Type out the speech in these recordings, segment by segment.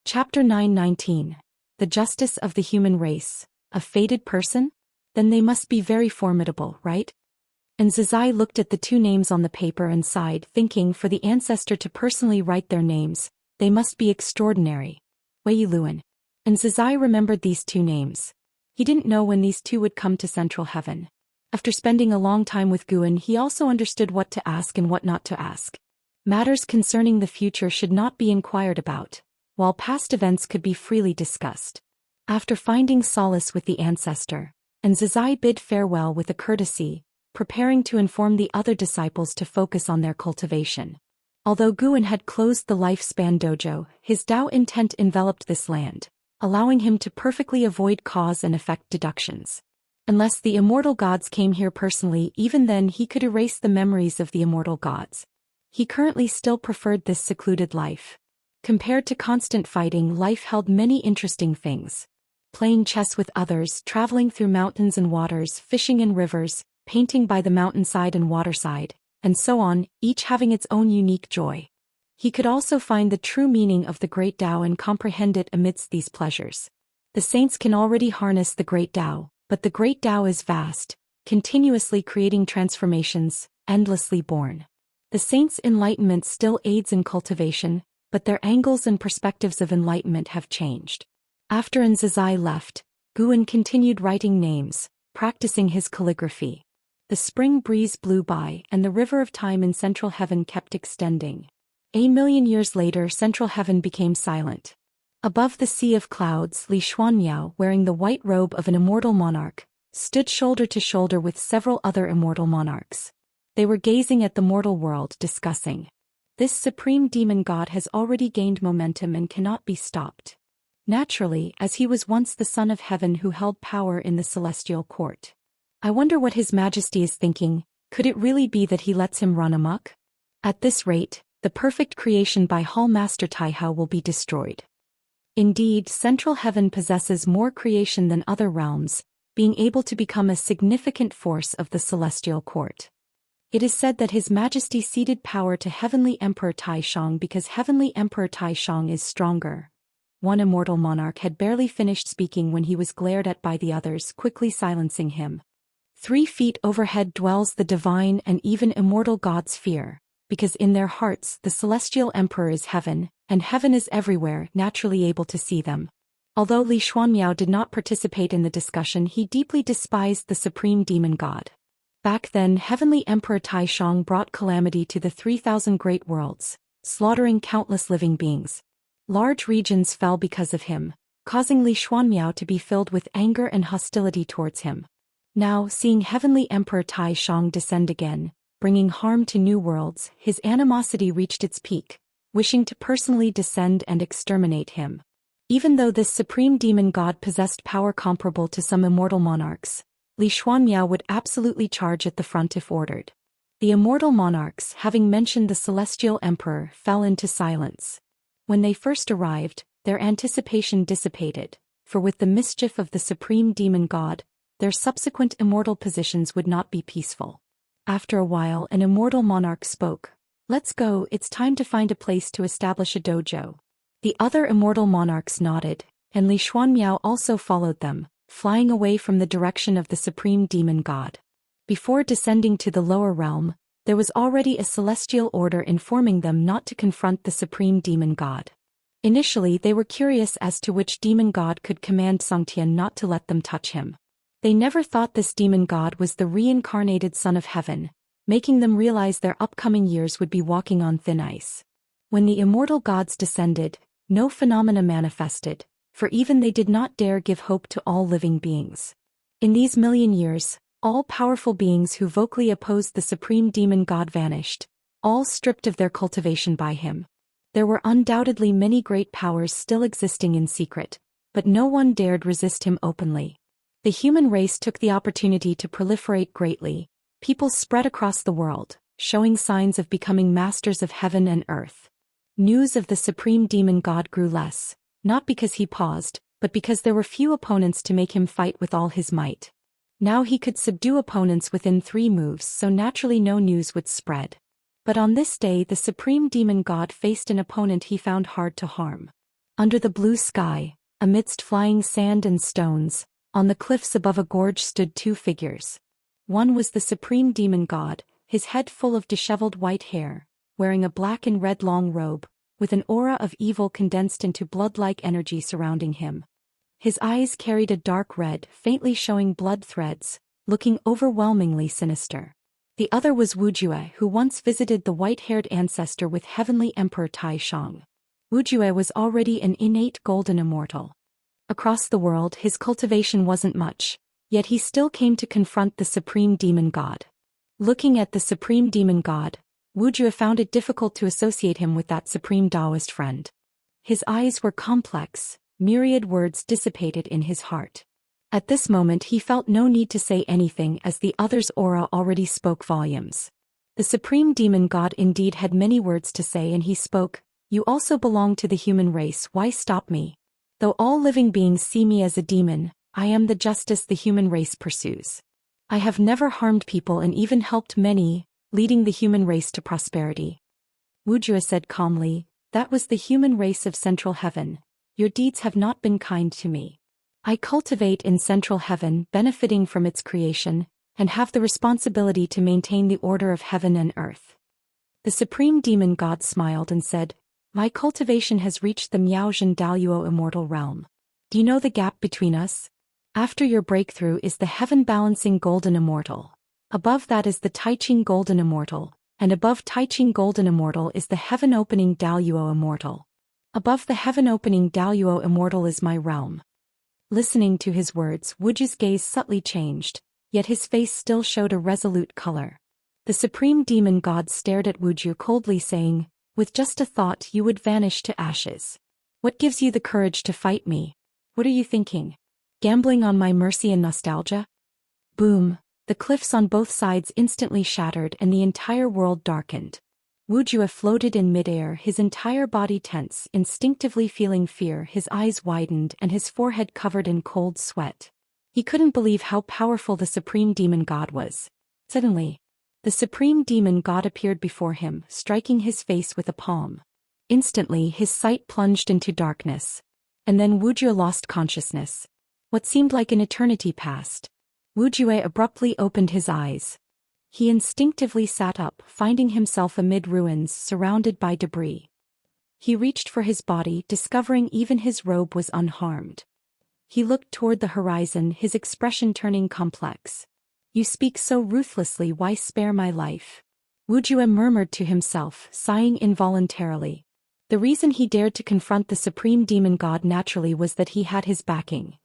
Chapter 919. The Justice of the Human Race. A fated person? Then they must be very formidable, right? And Zizai looked at the two names on the paper and sighed, thinking for the ancestor to personally write their names, they must be extraordinary. Wei Luan. And Zizai remembered these two names. He didn't know when these two would come to Central Heaven. After spending a long time with Guan, he also understood what to ask and what not to ask. Matters concerning the future should not be inquired about, while past events could be freely discussed. After finding solace with the ancestor, and Zizai bid farewell with a courtesy, preparing to inform the other disciples to focus on their cultivation. Although Guan had closed the lifespan dojo, his Dao intent enveloped this land, allowing him to perfectly avoid cause and effect deductions. Unless the immortal gods came here personally, even then he could erase the memories of the immortal gods. He currently still preferred this secluded life. Compared to constant fighting, life held many interesting things. Playing chess with others, traveling through mountains and waters, fishing in rivers, painting by the mountainside and waterside, and so on, each having its own unique joy. He could also find the true meaning of the Great Tao and comprehend it amidst these pleasures. The saints can already harness the Great Tao, but the Great Tao is vast, continuously creating transformations, endlessly born. The saints' enlightenment still aids in cultivation, but their angles and perspectives of enlightenment have changed. After Zizai left, Guan continued writing names, practicing his calligraphy. The spring breeze blew by, and the river of time in Central Heaven kept extending. 1,000,000 years later, Central Heaven became silent. Above the sea of clouds, Li Xuanmiao, wearing the white robe of an immortal monarch, stood shoulder to shoulder with several other immortal monarchs. They were gazing at the mortal world, discussing. This supreme demon god has already gained momentum and cannot be stopped. Naturally, as he was once the son of heaven who held power in the celestial court. I wonder what His Majesty is thinking. Could it really be that he lets him run amok? At this rate, the perfect creation by Hall Master Taihao will be destroyed. Indeed, Central Heaven possesses more creation than other realms, being able to become a significant force of the celestial court. It is said that His Majesty ceded power to Heavenly Emperor Taishang because Heavenly Emperor Taishang is stronger. One immortal monarch had barely finished speaking when he was glared at by the others, quickly silencing him. 3 feet overhead dwells the divine and even immortal gods' fear, because in their hearts the celestial emperor is heaven, and heaven is everywhere, naturally able to see them. Although Li Xuanmiao did not participate in the discussion, he deeply despised the supreme demon god. Back then, Heavenly Emperor Taishang brought calamity to the 3,000 great worlds, slaughtering countless living beings. Large regions fell because of him, causing Li Xuanmiao to be filled with anger and hostility towards him. Now, seeing Heavenly Emperor Taishang descend again, bringing harm to new worlds, his animosity reached its peak, wishing to personally descend and exterminate him. Even though this supreme demon god possessed power comparable to some immortal monarchs, Li Xuanmiao would absolutely charge at the front if ordered. The immortal monarchs, having mentioned the celestial emperor, fell into silence. When they first arrived, their anticipation dissipated, for with the mischief of the supreme demon god, their subsequent immortal positions would not be peaceful. After a while, an immortal monarch spoke. "Let's go, it's time to find a place to establish a dojo." The other immortal monarchs nodded, and Li Xuanmiao also followed them, flying away from the direction of the supreme demon god. Before descending to the lower realm, there was already a celestial order informing them not to confront the supreme demon god. Initially, they were curious as to which demon god could command Songtian not to let them touch him. They never thought this demon god was the reincarnated son of heaven, making them realize their upcoming years would be walking on thin ice. When the immortal gods descended, no phenomena manifested, for even they did not dare give hope to all living beings. In these 1,000,000 years, all powerful beings who vocally opposed the supreme demon god vanished, all stripped of their cultivation by him. There were undoubtedly many great powers still existing in secret, but no one dared resist him openly. The human race took the opportunity to proliferate greatly. People spread across the world, showing signs of becoming masters of heaven and earth. News of the supreme demon god grew less, not because he paused, but because there were few opponents to make him fight with all his might. Now he could subdue opponents within 3 moves, so naturally no news would spread. But on this day the supreme demon god faced an opponent he found hard to harm. Under the blue sky, amidst flying sand and stones, on the cliffs above a gorge stood two figures. One was the supreme demon god, his head full of disheveled white hair, wearing a black and red long robe, with an aura of evil condensed into blood-like energy surrounding him. His eyes carried a dark red, faintly showing blood threads, looking overwhelmingly sinister. The other was Wuxia, who once visited the white-haired ancestor with Heavenly Emperor Tai Shang. Wuxia was already an innate golden immortal. Across the world his cultivation wasn't much, yet he still came to confront the supreme demon god. Looking at the supreme demon god, Wuxia found it difficult to associate him with that supreme Daoist friend. His eyes were complex, myriad words dissipated in his heart. At this moment he felt no need to say anything as the other's aura already spoke volumes. The supreme demon god indeed had many words to say, and he spoke, "You also belong to the human race, why stop me? Though all living beings see me as a demon, I am the justice the human race pursues. I have never harmed people and even helped many, leading the human race to prosperity." Wuxia said calmly, "That was the human race of Central Heaven. Your deeds have not been kind to me. I cultivate in Central Heaven, benefiting from its creation, and have the responsibility to maintain the order of heaven and earth." The supreme demon god smiled and said, "My cultivation has reached the Miaozhen Daoyuo immortal realm. Do you know the gap between us? After your breakthrough is the heaven-balancing golden immortal. Above that is the Taiqing golden immortal, and above Taiqing golden immortal is the heaven-opening Daoyuo immortal. Above the heaven-opening Daoyuo immortal is my realm." Listening to his words, Wuji's gaze subtly changed, yet his face still showed a resolute color. The supreme demon god stared at Wuji coldly, saying, "With just a thought you would vanish to ashes. What gives you the courage to fight me? What are you thinking? Gambling on my mercy and nostalgia?" Boom! The cliffs on both sides instantly shattered and the entire world darkened. Wuji floated in midair, his entire body tense, instinctively feeling fear. His eyes widened and his forehead covered in cold sweat. He couldn't believe how powerful the supreme demon god was. Suddenly, the supreme demon god appeared before him, striking his face with a palm. Instantly his sight plunged into darkness. And then Wuji lost consciousness. What seemed like an eternity passed. Wuji abruptly opened his eyes. He instinctively sat up, finding himself amid ruins surrounded by debris. He reached for his body, discovering even his robe was unharmed. He looked toward the horizon, his expression turning complex. "You speak so ruthlessly, why spare my life?" Wuji murmured to himself, sighing involuntarily. The reason he dared to confront the supreme demon god naturally was that he had his backing.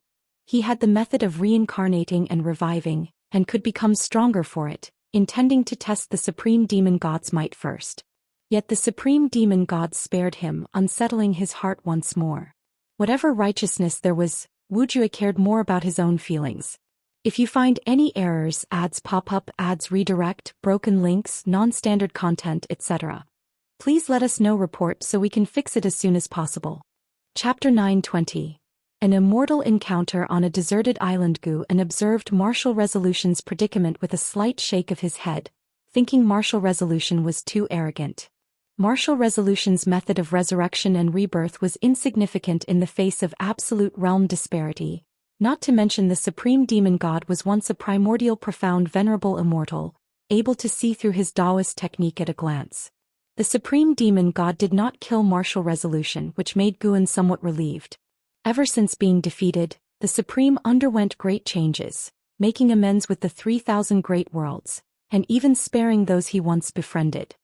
He had the method of reincarnating and reviving, and could become stronger for it, intending to test the supreme demon god's might first. Yet the supreme demon god spared him, unsettling his heart once more. Whatever righteousness there was, Wuji cared more about his own feelings. If you find any errors, ads pop up, ads redirect, broken links, non-standard content, etc., please let us know, report so we can fix it as soon as possible. Chapter 920. An immortal encounter on a deserted island. Guan observed Martial Resolution's predicament with a slight shake of his head, thinking Martial Resolution was too arrogant. Martial Resolution's method of resurrection and rebirth was insignificant in the face of absolute realm disparity, not to mention the supreme demon god was once a primordial, profound, venerable immortal, able to see through his Daoist technique at a glance. The supreme demon god did not kill Martial Resolution, which made Guan somewhat relieved. Ever since being defeated, the Supreme underwent great changes, making amends with the 3,000 great worlds, and even sparing those he once befriended.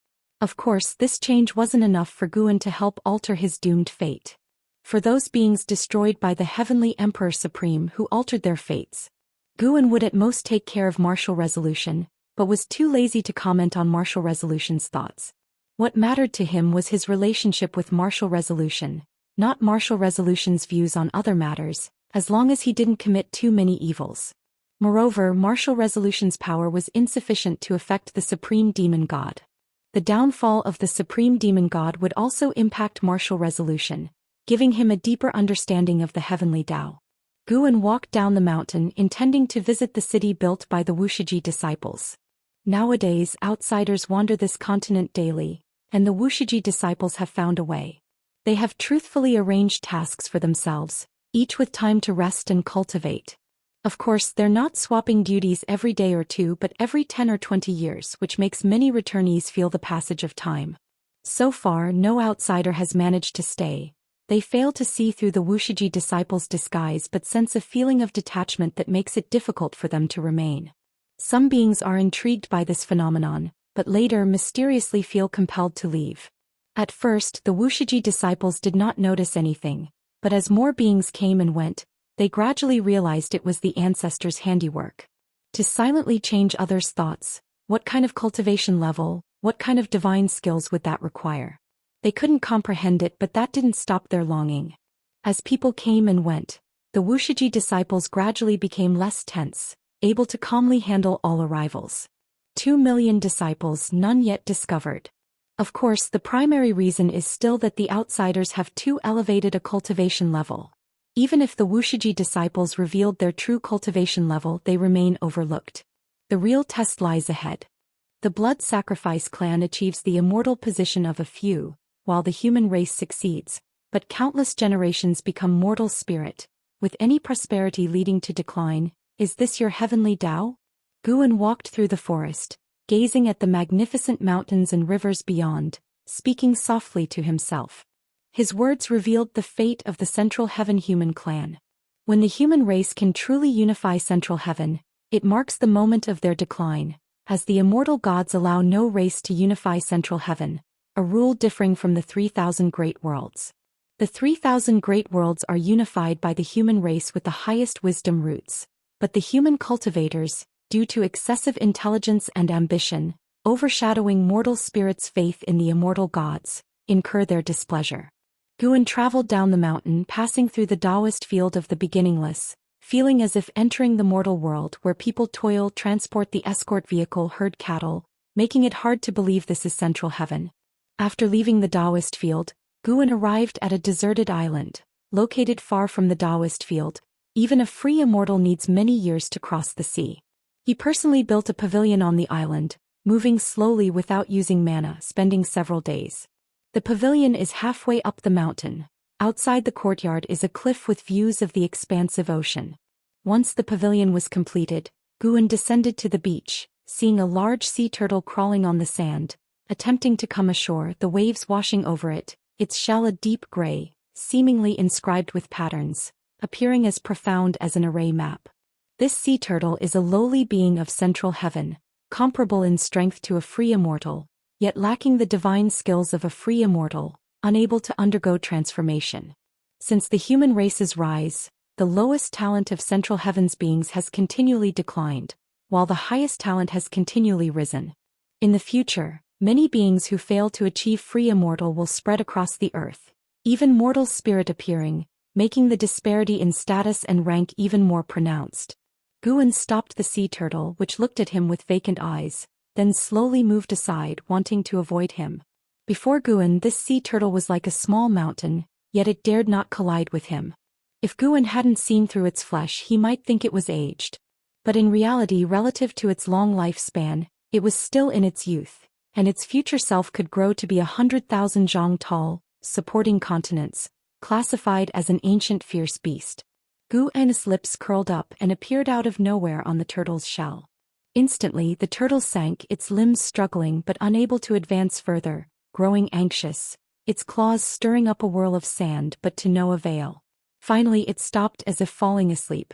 Of course, this change wasn't enough for Guan to help alter his doomed fate. For those beings destroyed by the Heavenly Emperor Supreme who altered their fates, Guan would at most take care of Martial Resolution, but was too lazy to comment on Martial Resolution's thoughts. What mattered to him was his relationship with Martial Resolution, not Martial Resolution's views on other matters, as long as he didn't commit too many evils. Moreover, Martial Resolution's power was insufficient to affect the Supreme Demon God. The downfall of the Supreme Demon God would also impact Martial Resolution, giving him a deeper understanding of the heavenly Tao. Guan walked down the mountain, intending to visit the city built by the Wuxia disciples. Nowadays, outsiders wander this continent daily, and the Wuxia disciples have found a way. They have truthfully arranged tasks for themselves, each with time to rest and cultivate. Of course, they're not swapping duties every day or two but every 10 or 20 years, which makes many returnees feel the passage of time. So far, no outsider has managed to stay. They fail to see through the Wuxia disciples' disguise but sense a feeling of detachment that makes it difficult for them to remain. Some beings are intrigued by this phenomenon, but later mysteriously feel compelled to leave. At first, the Wuxia disciples did not notice anything, but as more beings came and went, they gradually realized it was the ancestors' handiwork. To silently change others' thoughts, what kind of cultivation level, what kind of divine skills would that require? They couldn't comprehend it, but that didn't stop their longing. As people came and went, the Wuxia disciples gradually became less tense, able to calmly handle all arrivals. 2 million disciples, none yet discovered. Of course, the primary reason is still that the outsiders have too elevated a cultivation level. Even if the Wuxia disciples revealed their true cultivation level, they remain overlooked. The real test lies ahead. The blood sacrifice clan achieves the immortal position of a few, while the human race succeeds, but countless generations become mortal spirit, with any prosperity leading to decline. Is this your heavenly Tao? Guan walked through the forest, gazing at the magnificent mountains and rivers beyond, speaking softly to himself. His words revealed the fate of the Central Heaven human clan. When the human race can truly unify Central Heaven, it marks the moment of their decline, as the immortal gods allow no race to unify Central Heaven, a rule differing from the 3,000 great worlds. The 3,000 great worlds are unified by the human race with the highest wisdom roots, but the human cultivators, due to excessive intelligence and ambition, overshadowing mortal spirits' faith in the immortal gods, incur their displeasure. Guan traveled down the mountain, passing through the Daoist field of the beginningless, feeling as if entering the mortal world where people toil, transport the escort vehicle, herd cattle, making it hard to believe this is Central Heaven. After leaving the Daoist field, Guan arrived at a deserted island, located far from the Daoist field. Even a free immortal needs many years to cross the sea. He personally built a pavilion on the island, moving slowly without using mana, spending several days. The pavilion is halfway up the mountain. Outside the courtyard is a cliff with views of the expansive ocean. Once the pavilion was completed, Guan descended to the beach, seeing a large sea turtle crawling on the sand, attempting to come ashore, the waves washing over it, its shell a deep gray, seemingly inscribed with patterns, appearing as profound as an array map. This sea turtle is a lowly being of Central Heaven, comparable in strength to a free immortal, yet lacking the divine skills of a free immortal, unable to undergo transformation. Since the human race's rise, the lowest talent of Central Heaven's beings has continually declined, while the highest talent has continually risen. In the future, many beings who fail to achieve free immortal will spread across the earth, even mortal spirit appearing, making the disparity in status and rank even more pronounced. Guan stopped the sea turtle, which looked at him with vacant eyes, then slowly moved aside, wanting to avoid him. Before Guan, this sea turtle was like a small mountain, yet it dared not collide with him. If Guan hadn't seen through its flesh, he might think it was aged. But in reality, relative to its long lifespan, it was still in its youth, and its future self could grow to be 100,000 zhang tall, supporting continents, classified as an ancient fierce beast. Guan's lips curled up and appeared out of nowhere on the turtle's shell. Instantly, the turtle sank, its limbs struggling but unable to advance further, growing anxious, its claws stirring up a whirl of sand but to no avail. Finally it stopped as if falling asleep.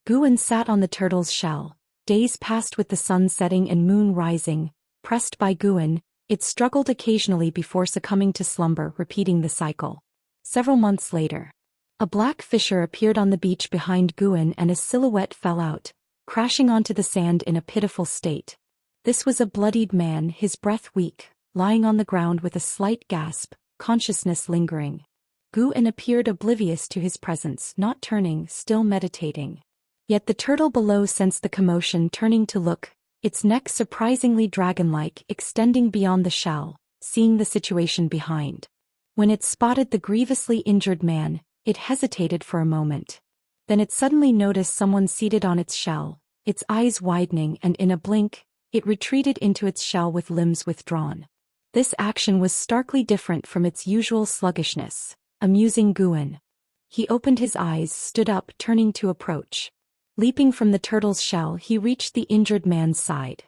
Guan sat on the turtle's shell. Days passed with the sun setting and moon rising. Pressed by Guan, it struggled occasionally before succumbing to slumber, repeating the cycle. Several months later, a black fissure appeared on the beach behind Guan and a silhouette fell out, crashing onto the sand in a pitiful state. This was a bloodied man, his breath weak, lying on the ground with a slight gasp, consciousness lingering. Guan appeared oblivious to his presence, not turning, still meditating. Yet the turtle below sensed the commotion, turning to look, its neck surprisingly dragon-like, extending beyond the shell, seeing the situation behind. When it spotted the grievously injured man, it hesitated for a moment. Then it suddenly noticed someone seated on its shell, its eyes widening, and in a blink, it retreated into its shell with limbs withdrawn. This action was starkly different from its usual sluggishness, amusing Guan. He opened his eyes, stood up, turning to approach. Leaping from the turtle's shell, he reached the injured man's side.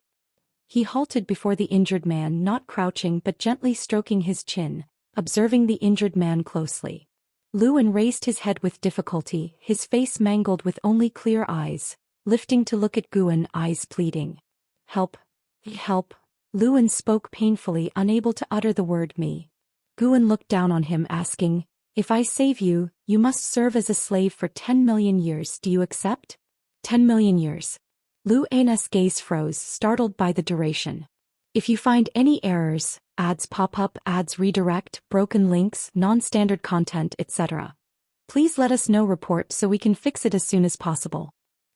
He halted before the injured man, not crouching but gently stroking his chin, observing the injured man closely. Luan raised his head with difficulty, his face mangled with only clear eyes, lifting to look at Guan, eyes pleading. "Help! Help!" Luan spoke painfully, unable to utter the word me. Guan looked down on him, asking, "If I save you, you must serve as a slave for 10 million years. Do you accept?" 10 million years. Luan's gaze froze, startled by the duration. "If you find any errors, ads pop up, ads redirect, broken links, non-standard content, etc., please let us know. Report so we can fix it as soon as possible."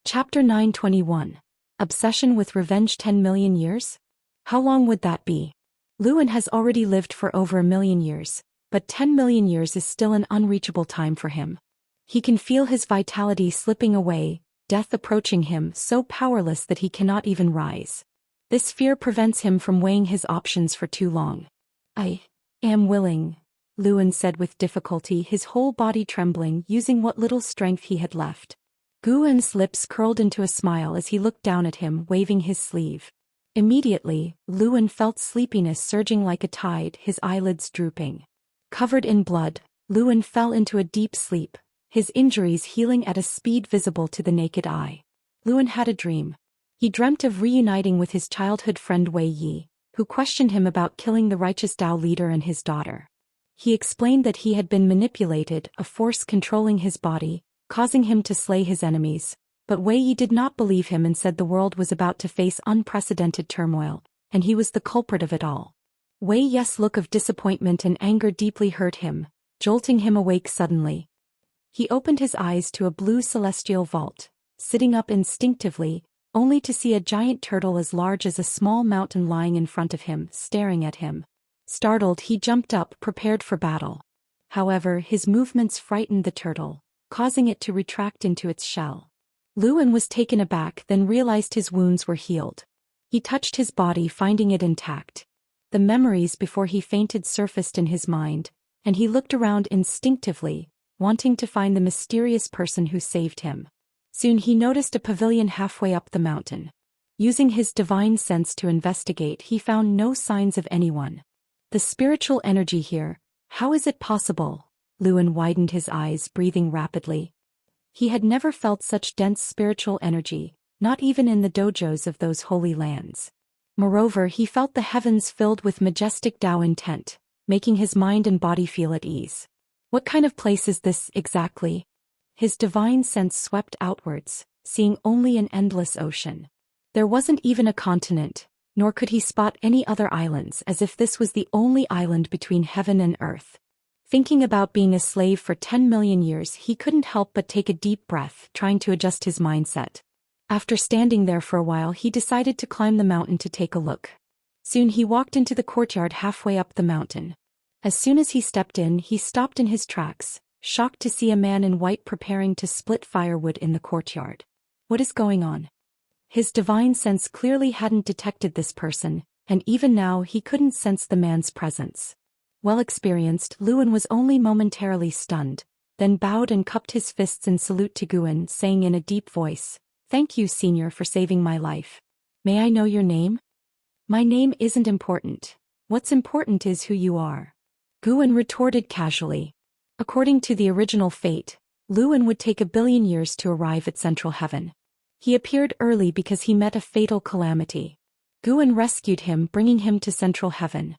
Chapter 921. Obsession with Revenge. 10 million years? How long would that be? Luan has already lived for over 1 million years, but 10 million years is still an unreachable time for him. He can feel his vitality slipping away, death approaching him, so powerless that he cannot even rise. This fear prevents him from weighing his options for too long. "I am willing," Luan said with difficulty, his whole body trembling, using what little strength he had left. Guan's lips curled into a smile as he looked down at him, waving his sleeve. Immediately, Luan felt sleepiness surging like a tide, his eyelids drooping. Covered in blood, Luan fell into a deep sleep, his injuries healing at a speed visible to the naked eye. Luan had a dream. He dreamt of reuniting with his childhood friend Wei Yi, who questioned him about killing the righteous Dao leader and his daughter. He explained that he had been manipulated, a force controlling his body, causing him to slay his enemies. But Wei Yi did not believe him and said the world was about to face unprecedented turmoil, and he was the culprit of it all. Wei Yi's look of disappointment and anger deeply hurt him, jolting him awake suddenly. He opened his eyes to a blue celestial vault, sitting up instinctively, only to see a giant turtle as large as a small mountain lying in front of him, staring at him. Startled, he jumped up, prepared for battle. However, his movements frightened the turtle, causing it to retract into its shell. Luan was taken aback, then realized his wounds were healed. He touched his body, finding it intact. The memories before he fainted surfaced in his mind, and he looked around instinctively, wanting to find the mysterious person who saved him. Soon he noticed a pavilion halfway up the mountain. Using his divine sense to investigate, he found no signs of anyone. The spiritual energy here, how is it possible? Luan widened his eyes, breathing rapidly. He had never felt such dense spiritual energy, not even in the dojos of those holy lands. Moreover, he felt the heavens filled with majestic Dao intent, making his mind and body feel at ease. What kind of place is this, exactly? His divine sense swept outwards, seeing only an endless ocean. There wasn't even a continent, nor could he spot any other islands, as if this was the only island between heaven and earth. Thinking about being a slave for 10 million years, he couldn't help but take a deep breath, trying to adjust his mindset. After standing there for a while, he decided to climb the mountain to take a look. Soon he walked into the courtyard halfway up the mountain. As soon as he stepped in, he stopped in his tracks, shocked to see a man in white preparing to split firewood in the courtyard. What is going on? His divine sense clearly hadn't detected this person, and even now he couldn't sense the man's presence. Well experienced, Luan was only momentarily stunned, then bowed and cupped his fists in salute to Guan, saying in a deep voice, "Thank you, Senior, for saving my life. May I know your name?" "My name isn't important. What's important is who you are," Guan retorted casually. According to the original fate, Luan would take 1 billion years to arrive at Central Heaven. He appeared early because he met a fatal calamity. Guan rescued him, bringing him to Central Heaven.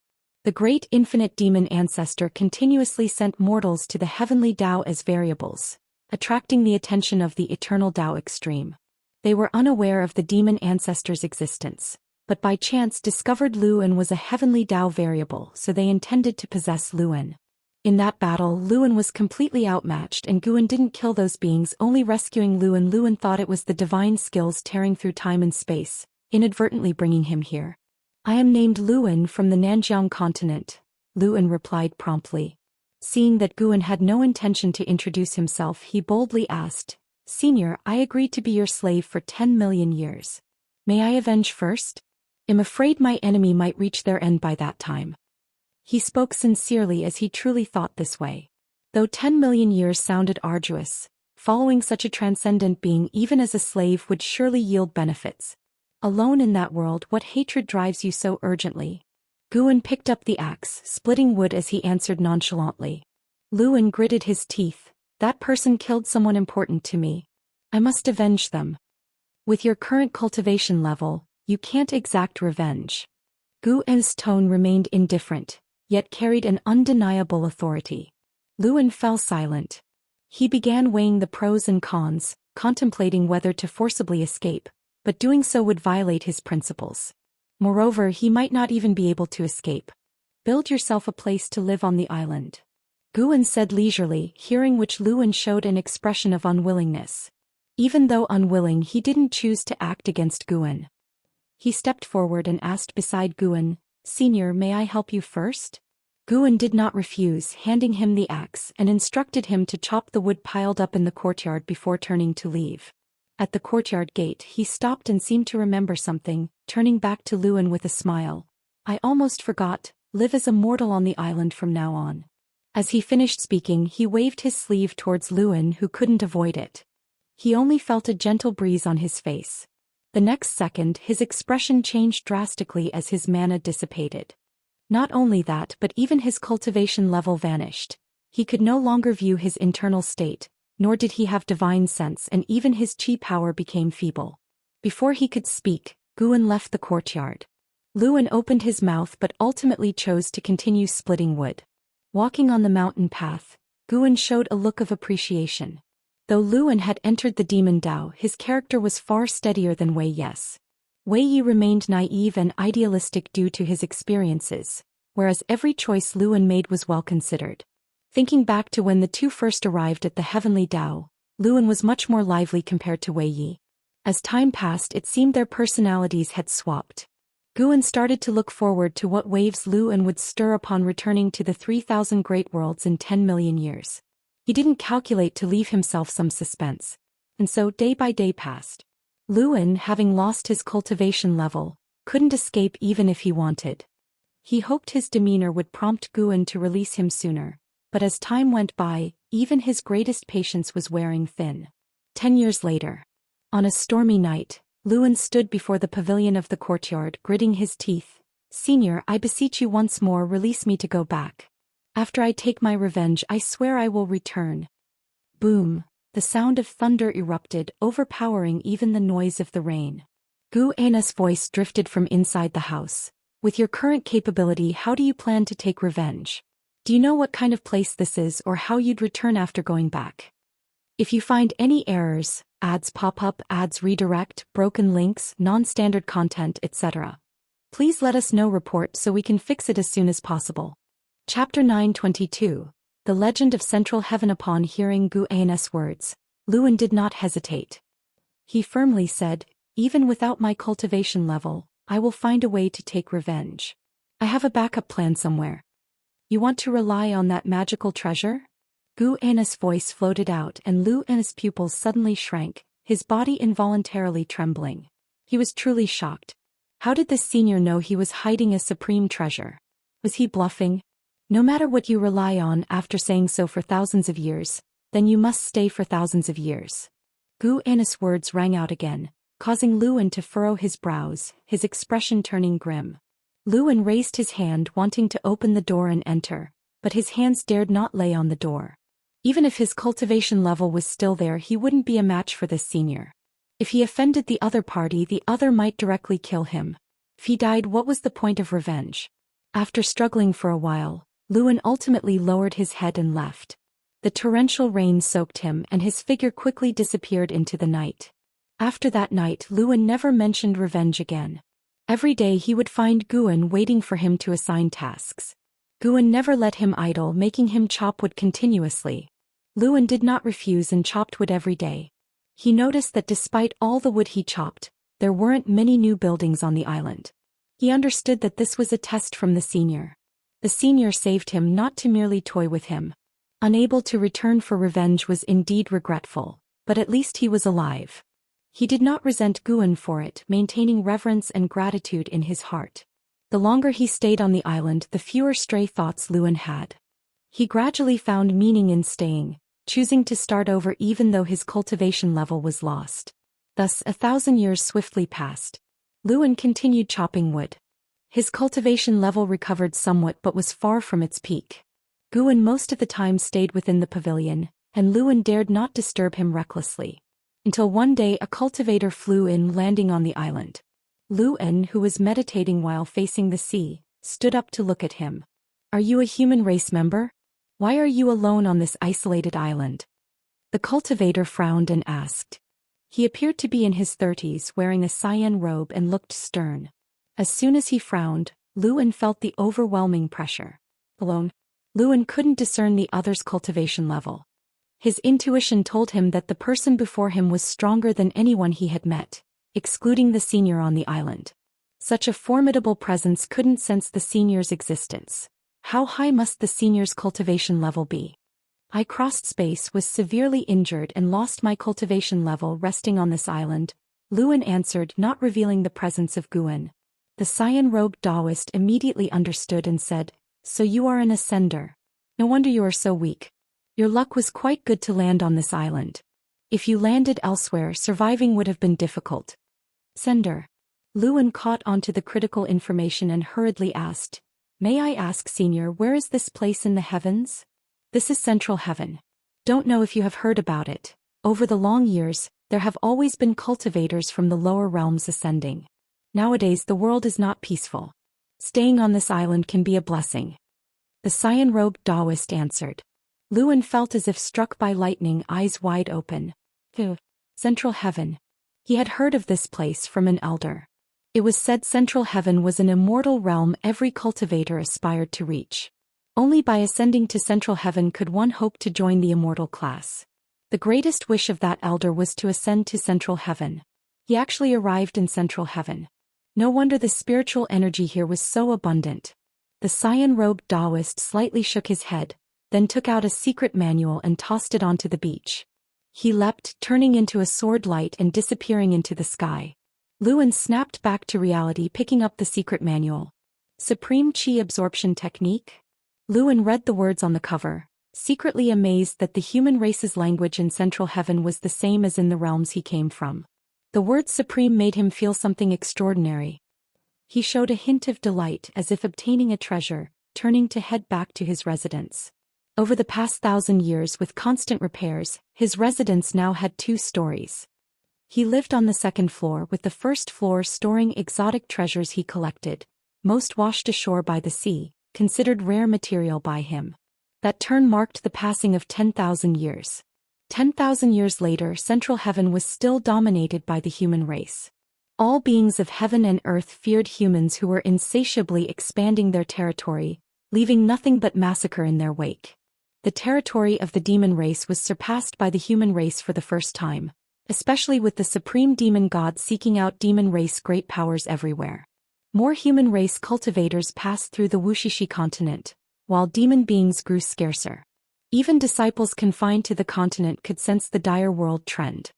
The great infinite demon ancestor continuously sent mortals to the heavenly Dao as variables, attracting the attention of the eternal Dao extreme. They were unaware of the demon ancestor's existence, but by chance discovered Luan was a heavenly Dao variable, so they intended to possess Luan. In that battle, Luan was completely outmatched, and Guan didn't kill those beings, only rescuing Luan. Luan thought it was the divine skills tearing through time and space, inadvertently bringing him here. "I am named Luan from the Nanjiang continent," Luan replied promptly. Seeing that Guan had no intention to introduce himself, he boldly asked, "Senior, I agreed to be your slave for 10 million years. May I avenge first? I'm afraid my enemy might reach their end by that time." He spoke sincerely as he truly thought this way. Though 10 million years sounded arduous, following such a transcendent being even as a slave would surely yield benefits. Alone in that world, what hatred drives you so urgently? Guan picked up the axe, splitting wood as he answered nonchalantly. Luan gritted his teeth. That person killed someone important to me. I must avenge them. With your current cultivation level, you can't exact revenge. Guan's tone remained indifferent, yet carried an undeniable authority. Luan fell silent. He began weighing the pros and cons, contemplating whether to forcibly escape, but doing so would violate his principles. Moreover, he might not even be able to escape. Build yourself a place to live on the island. Guan said leisurely, hearing which Luan showed an expression of unwillingness. Even though unwilling, he didn't choose to act against Guan. He stepped forward and asked beside Guan, "Senior, may I help you first?" Guan did not refuse, handing him the axe and instructed him to chop the wood piled up in the courtyard before turning to leave. At the courtyard gate, he stopped and seemed to remember something, turning back to Luan with a smile. "I almost forgot, live as a mortal on the island from now on." As he finished speaking, he waved his sleeve towards Luan, who couldn't avoid it. He only felt a gentle breeze on his face. The next second, his expression changed drastically as his mana dissipated. Not only that, but even his cultivation level vanished. He could no longer view his internal state, nor did he have divine sense, and even his chi power became feeble. Before he could speak, Guan left the courtyard. Luan opened his mouth but ultimately chose to continue splitting wood. Walking on the mountain path, Guan showed a look of appreciation. Though Luan had entered the demon Dao, his character was far steadier than Wei Yi's. Wei Yi remained naive and idealistic due to his experiences, whereas every choice Luan made was well considered. Thinking back to when the two first arrived at the Heavenly Dao, Luan was much more lively compared to Wei Yi. As time passed, it seemed their personalities had swapped. Guan started to look forward to what waves Luan would stir upon returning to the 3,000 great worlds in 10 million years. He didn't calculate to leave himself some suspense. And so day by day passed. Luan, having lost his cultivation level, couldn't escape even if he wanted. He hoped his demeanor would prompt Guan to release him sooner, but as time went by, even his greatest patience was wearing thin. 10 years later. On a stormy night, Luan stood before the pavilion of the courtyard, gritting his teeth. "Senior, I beseech you once more, release me to go back. After I take my revenge, I swear I will return." Boom! The sound of thunder erupted, overpowering even the noise of the rain. Guan's voice drifted from inside the house. "With your current capability, how do you plan to take revenge? Do you know what kind of place this is or how you'd return after going back? If you find any errors, ads pop up, ads redirect, broken links, non-standard content, etc., please let us know. Report so we can fix it as soon as possible." Chapter 922. The Legend of Central Heaven. Upon hearing Guan's words, Luan did not hesitate. He firmly said, "Even without my cultivation level, I will find a way to take revenge. I have a backup plan somewhere." "You want to rely on that magical treasure?" Guan's voice floated out and Luan's pupils suddenly shrank, his body involuntarily trembling. He was truly shocked. How did this senior know he was hiding a supreme treasure? Was he bluffing? "No matter what you rely on after saying so for thousands of years, then you must stay for thousands of years." Guan's words rang out again, causing Luan to furrow his brows, his expression turning grim. Luan raised his hand, wanting to open the door and enter, but his hands dared not lay on the door. Even if his cultivation level was still there, he wouldn't be a match for this senior. If he offended the other party, the other might directly kill him. If he died, what was the point of revenge? After struggling for a while, Luan ultimately lowered his head and left. The torrential rain soaked him and his figure quickly disappeared into the night. After that night, Luan never mentioned revenge again. Every day he would find Guan waiting for him to assign tasks. Guan never let him idle, making him chop wood continuously. Luan did not refuse and chopped wood every day. He noticed that despite all the wood he chopped, there weren't many new buildings on the island. He understood that this was a test from the senior. The senior saved him not to merely toy with him. Unable to return for revenge was indeed regretful, but at least he was alive. He did not resent Guan for it, maintaining reverence and gratitude in his heart. The longer he stayed on the island, the fewer stray thoughts Luan had. He gradually found meaning in staying, choosing to start over even though his cultivation level was lost. Thus, 1,000 years swiftly passed. Luan continued chopping wood. His cultivation level recovered somewhat but was far from its peak. Guan most of the time stayed within the pavilion, and Luan dared not disturb him recklessly. Until one day a cultivator flew in, landing on the island. Luan, who was meditating while facing the sea, stood up to look at him. "Are you a human race member? Why are you alone on this isolated island?" The cultivator frowned and asked. He appeared to be in his 30s, wearing a cyan robe and looked stern. As soon as he frowned, Luan felt the overwhelming pressure. Alone, Luan couldn't discern the other's cultivation level. His intuition told him that the person before him was stronger than anyone he had met, excluding the senior on the island. Such a formidable presence couldn't sense the senior's existence. How high must the senior's cultivation level be? "I crossed space, was severely injured and lost my cultivation level resting on this island," Luan answered, not revealing the presence of Guan. The cyan-robed Daoist immediately understood and said, "So you are an ascender. No wonder you are so weak. Your luck was quite good to land on this island. If you landed elsewhere, surviving would have been difficult." Sender. Luan caught onto the critical information and hurriedly asked, "May I ask, Senior, where is this place in the heavens?" "This is Central Heaven. Don't know if you have heard about it. Over the long years, there have always been cultivators from the lower realms ascending. Nowadays the world is not peaceful. Staying on this island can be a blessing." The cyan-robed Daoist answered. Luan felt as if struck by lightning, eyes wide open. Central Heaven. He had heard of this place from an elder. It was said Central Heaven was an immortal realm every cultivator aspired to reach. Only by ascending to Central Heaven could one hope to join the immortal class. The greatest wish of that elder was to ascend to Central Heaven. He actually arrived in Central Heaven. No wonder the spiritual energy here was so abundant. The cyan-robed Daoist slightly shook his head, then took out a secret manual and tossed it onto the beach. He leapt, turning into a sword light and disappearing into the sky. Luan snapped back to reality, picking up the secret manual. Supreme Qi Absorption Technique? Luan read the words on the cover, secretly amazed that the human race's language in Central Heaven was the same as in the realms he came from. The word supreme made him feel something extraordinary. He showed a hint of delight, as if obtaining a treasure, turning to head back to his residence. Over the past 1,000 years, with constant repairs, his residence now had 2 stories. He lived on the 2nd floor, with the 1st floor storing exotic treasures he collected, most washed ashore by the sea, considered rare material by him. That turn marked the passing of 10,000 years. 10,000 years later, Central Heaven was still dominated by the human race. All beings of heaven and earth feared humans who were insatiably expanding their territory, leaving nothing but massacre in their wake. The territory of the demon race was surpassed by the human race for the first time, especially with the supreme demon god seeking out demon race great powers everywhere. More human race cultivators passed through the Wuxia continent, while demon beings grew scarcer. Even disciples confined to the continent could sense the dire world trend.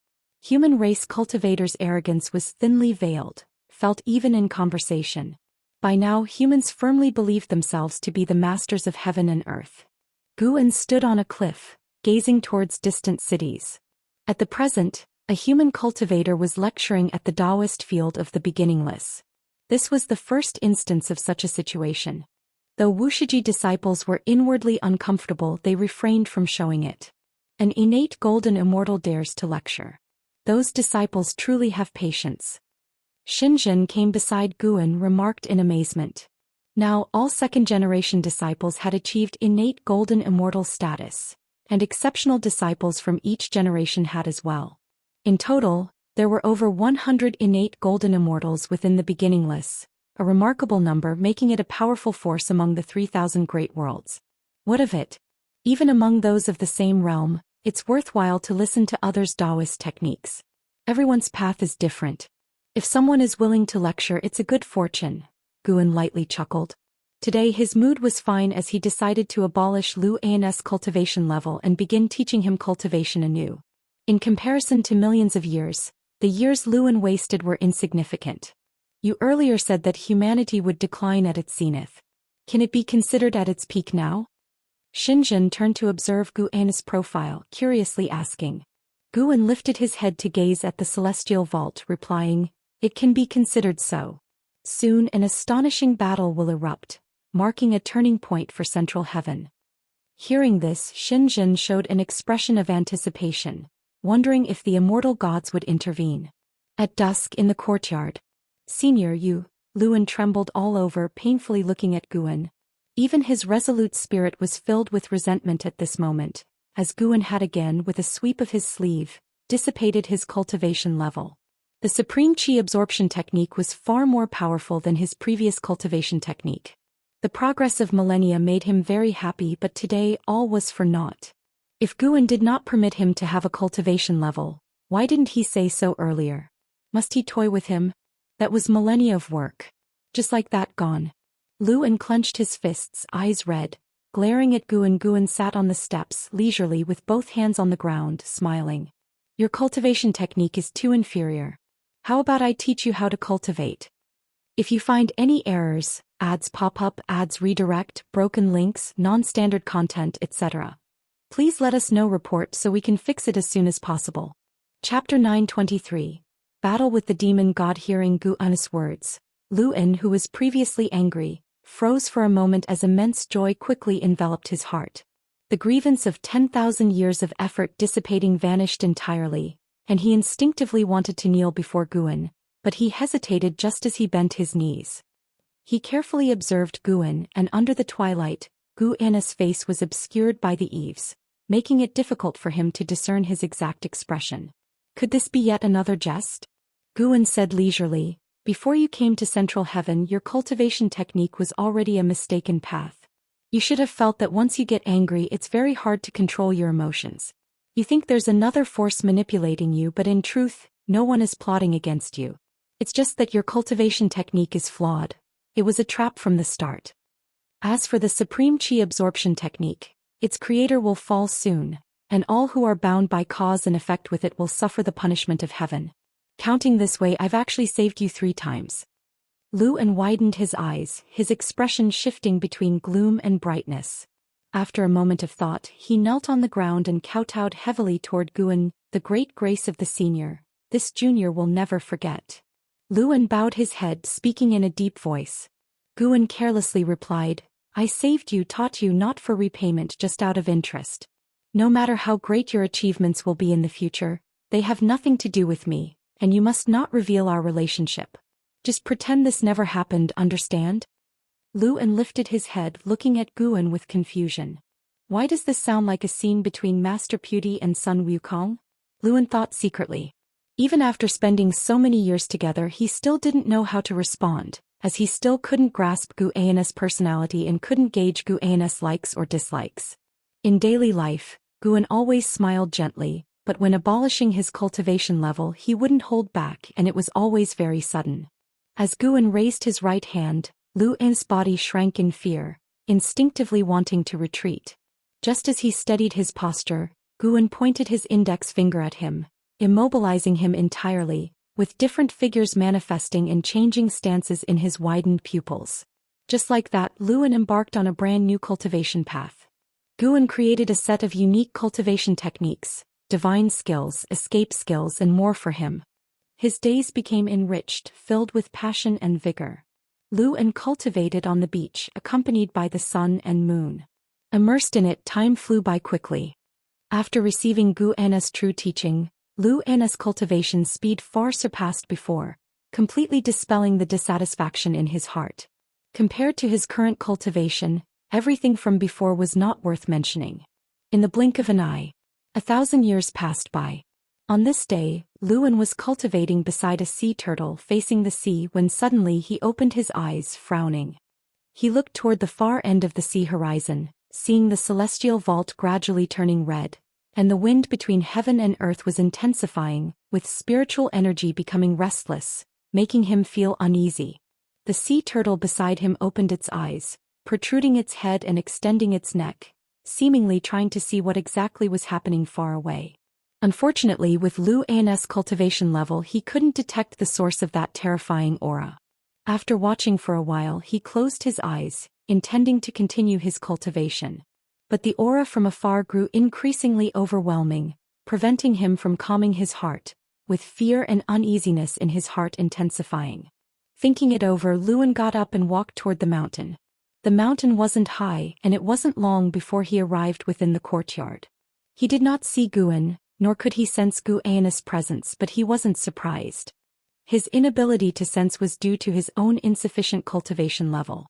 Human race cultivators' arrogance was thinly veiled, felt even in conversation. By now, humans firmly believed themselves to be the masters of heaven and earth. Guan stood on a cliff, gazing towards distant cities. At the present, a human cultivator was lecturing at the Daoist field of the beginningless. This was the first instance of such a situation. Though Wuxia disciples were inwardly uncomfortable, they refrained from showing it. An innate golden immortal dares to lecture. Those disciples truly have patience. Xianxia came beside Guan, remarked in amazement. Now, all 2nd-generation disciples had achieved innate golden immortal status, and exceptional disciples from each generation had as well. In total, there were over 100 innate golden immortals within the beginningless, a remarkable number, making it a powerful force among the 3,000 great worlds. What of it? Even among those of the same realm, it's worthwhile to listen to others' Daoist techniques. Everyone's path is different. If someone is willing to lecture, it's a good fortune, Guan lightly chuckled. Today his mood was fine as he decided to abolish Luan's cultivation level and begin teaching him cultivation anew. In comparison to millions of years, the years Luan wasted were insignificant. You earlier said that humanity would decline at its zenith. Can it be considered at its peak now? Xinjun turned to observe Guan's profile, curiously asking. Guan lifted his head to gaze at the celestial vault, replying, "It can be considered so. Soon an astonishing battle will erupt, marking a turning point for Central Heaven." Hearing this, Xinjun showed an expression of anticipation, wondering if the immortal gods would intervene. At dusk in the courtyard, "Senior you," Luan trembled all over, painfully looking at Guan. Even his resolute spirit was filled with resentment at this moment, as Guan had again, with a sweep of his sleeve, dissipated his cultivation level. The supreme chi absorption technique was far more powerful than his previous cultivation technique. The progress of millennia made him very happy, but today all was for naught. If Guan did not permit him to have a cultivation level, why didn't he say so earlier? Must he toy with him? That was millennia of work. Just like that gone. Luan clenched his fists, eyes red, glaring at Guan. Guan sat on the steps, leisurely with both hands on the ground, smiling. "Your cultivation technique is too inferior. How about I teach you how to cultivate? If you find any errors, ads pop up, ads redirect, broken links, non-standard content, etc. please let us know. Report so we can fix it as soon as possible." Chapter 923. Battle with the Demon God. Hearing Guan's words, Luan, who was previously angry, froze for a moment as immense joy quickly enveloped his heart. The grievance of 10,000 years of effort dissipating vanished entirely, and he instinctively wanted to kneel before Guan, but he hesitated just as he bent his knees. He carefully observed Guan, and under the twilight, Guan's face was obscured by the eaves, making it difficult for him to discern his exact expression. Could this be yet another jest? Guan said leisurely, "Before you came to Central Heaven, your cultivation technique was already a mistaken path. You should have felt that once you get angry, it's very hard to control your emotions. You think there's another force manipulating you, but in truth, no one is plotting against you. It's just that your cultivation technique is flawed. It was a trap from the start. As for the supreme chi absorption technique, its creator will fall soon, and all who are bound by cause and effect with it will suffer the punishment of heaven. Counting this way, I've actually saved you 3 times. Luan widened his eyes, his expression shifting between gloom and brightness. After a moment of thought, he knelt on the ground and kowtowed heavily toward Guan. "The great grace of the senior, this junior will never forget." Luan bowed his head, speaking in a deep voice. Guan carelessly replied, "I saved you, taught you not for repayment, just out of interest. No matter how great your achievements will be in the future, they have nothing to do with me, and you must not reveal our relationship. Just pretend this never happened, understand?" Luan lifted his head, looking at Guan with confusion. Why does this sound like a scene between Master Pudy and Sun Wukong? Luan thought secretly. Even after spending so many years together, he still didn't know how to respond, as he still couldn't grasp Guan's personality and couldn't gauge Guan's likes or dislikes. In daily life, Guan always smiled gently, but when abolishing his cultivation level, he wouldn't hold back, and it was always very sudden. As Guan raised his right hand, Luan's body shrank in fear, instinctively wanting to retreat. Just as he steadied his posture, Guan pointed his index finger at him, immobilizing him entirely, with different figures manifesting and changing stances in his widened pupils. Just like that, Luan embarked on a brand new cultivation path. Guan created a set of unique cultivation techniques, divine skills, escape skills, and more for him. His days became enriched, filled with passion and vigor. Luan cultivated on the beach, accompanied by the sun and moon. Immersed in it, time flew by quickly. After receiving Guan's true teaching, Luan's cultivation speed far surpassed before, completely dispelling the dissatisfaction in his heart. Compared to his current cultivation, everything from before was not worth mentioning. In the blink of an eye, 1,000 years passed by. On this day, Luan was cultivating beside a sea turtle facing the sea when suddenly he opened his eyes, frowning. He looked toward the far end of the sea horizon, seeing the celestial vault gradually turning red, and the wind between heaven and earth was intensifying, with spiritual energy becoming restless, making him feel uneasy. The sea turtle beside him opened its eyes, protruding its head and extending its neck, seemingly trying to see what exactly was happening far away. Unfortunately, with Luan's cultivation level, he couldn't detect the source of that terrifying aura. After watching for a while, he closed his eyes, intending to continue his cultivation. But the aura from afar grew increasingly overwhelming, preventing him from calming his heart, with fear and uneasiness in his heart intensifying. Thinking it over, Luan got up and walked toward the mountain. The mountain wasn't high, and it wasn't long before he arrived within the courtyard. He did not see Guan, nor could he sense Gu Anna's presence, but he wasn't surprised. His inability to sense was due to his own insufficient cultivation level.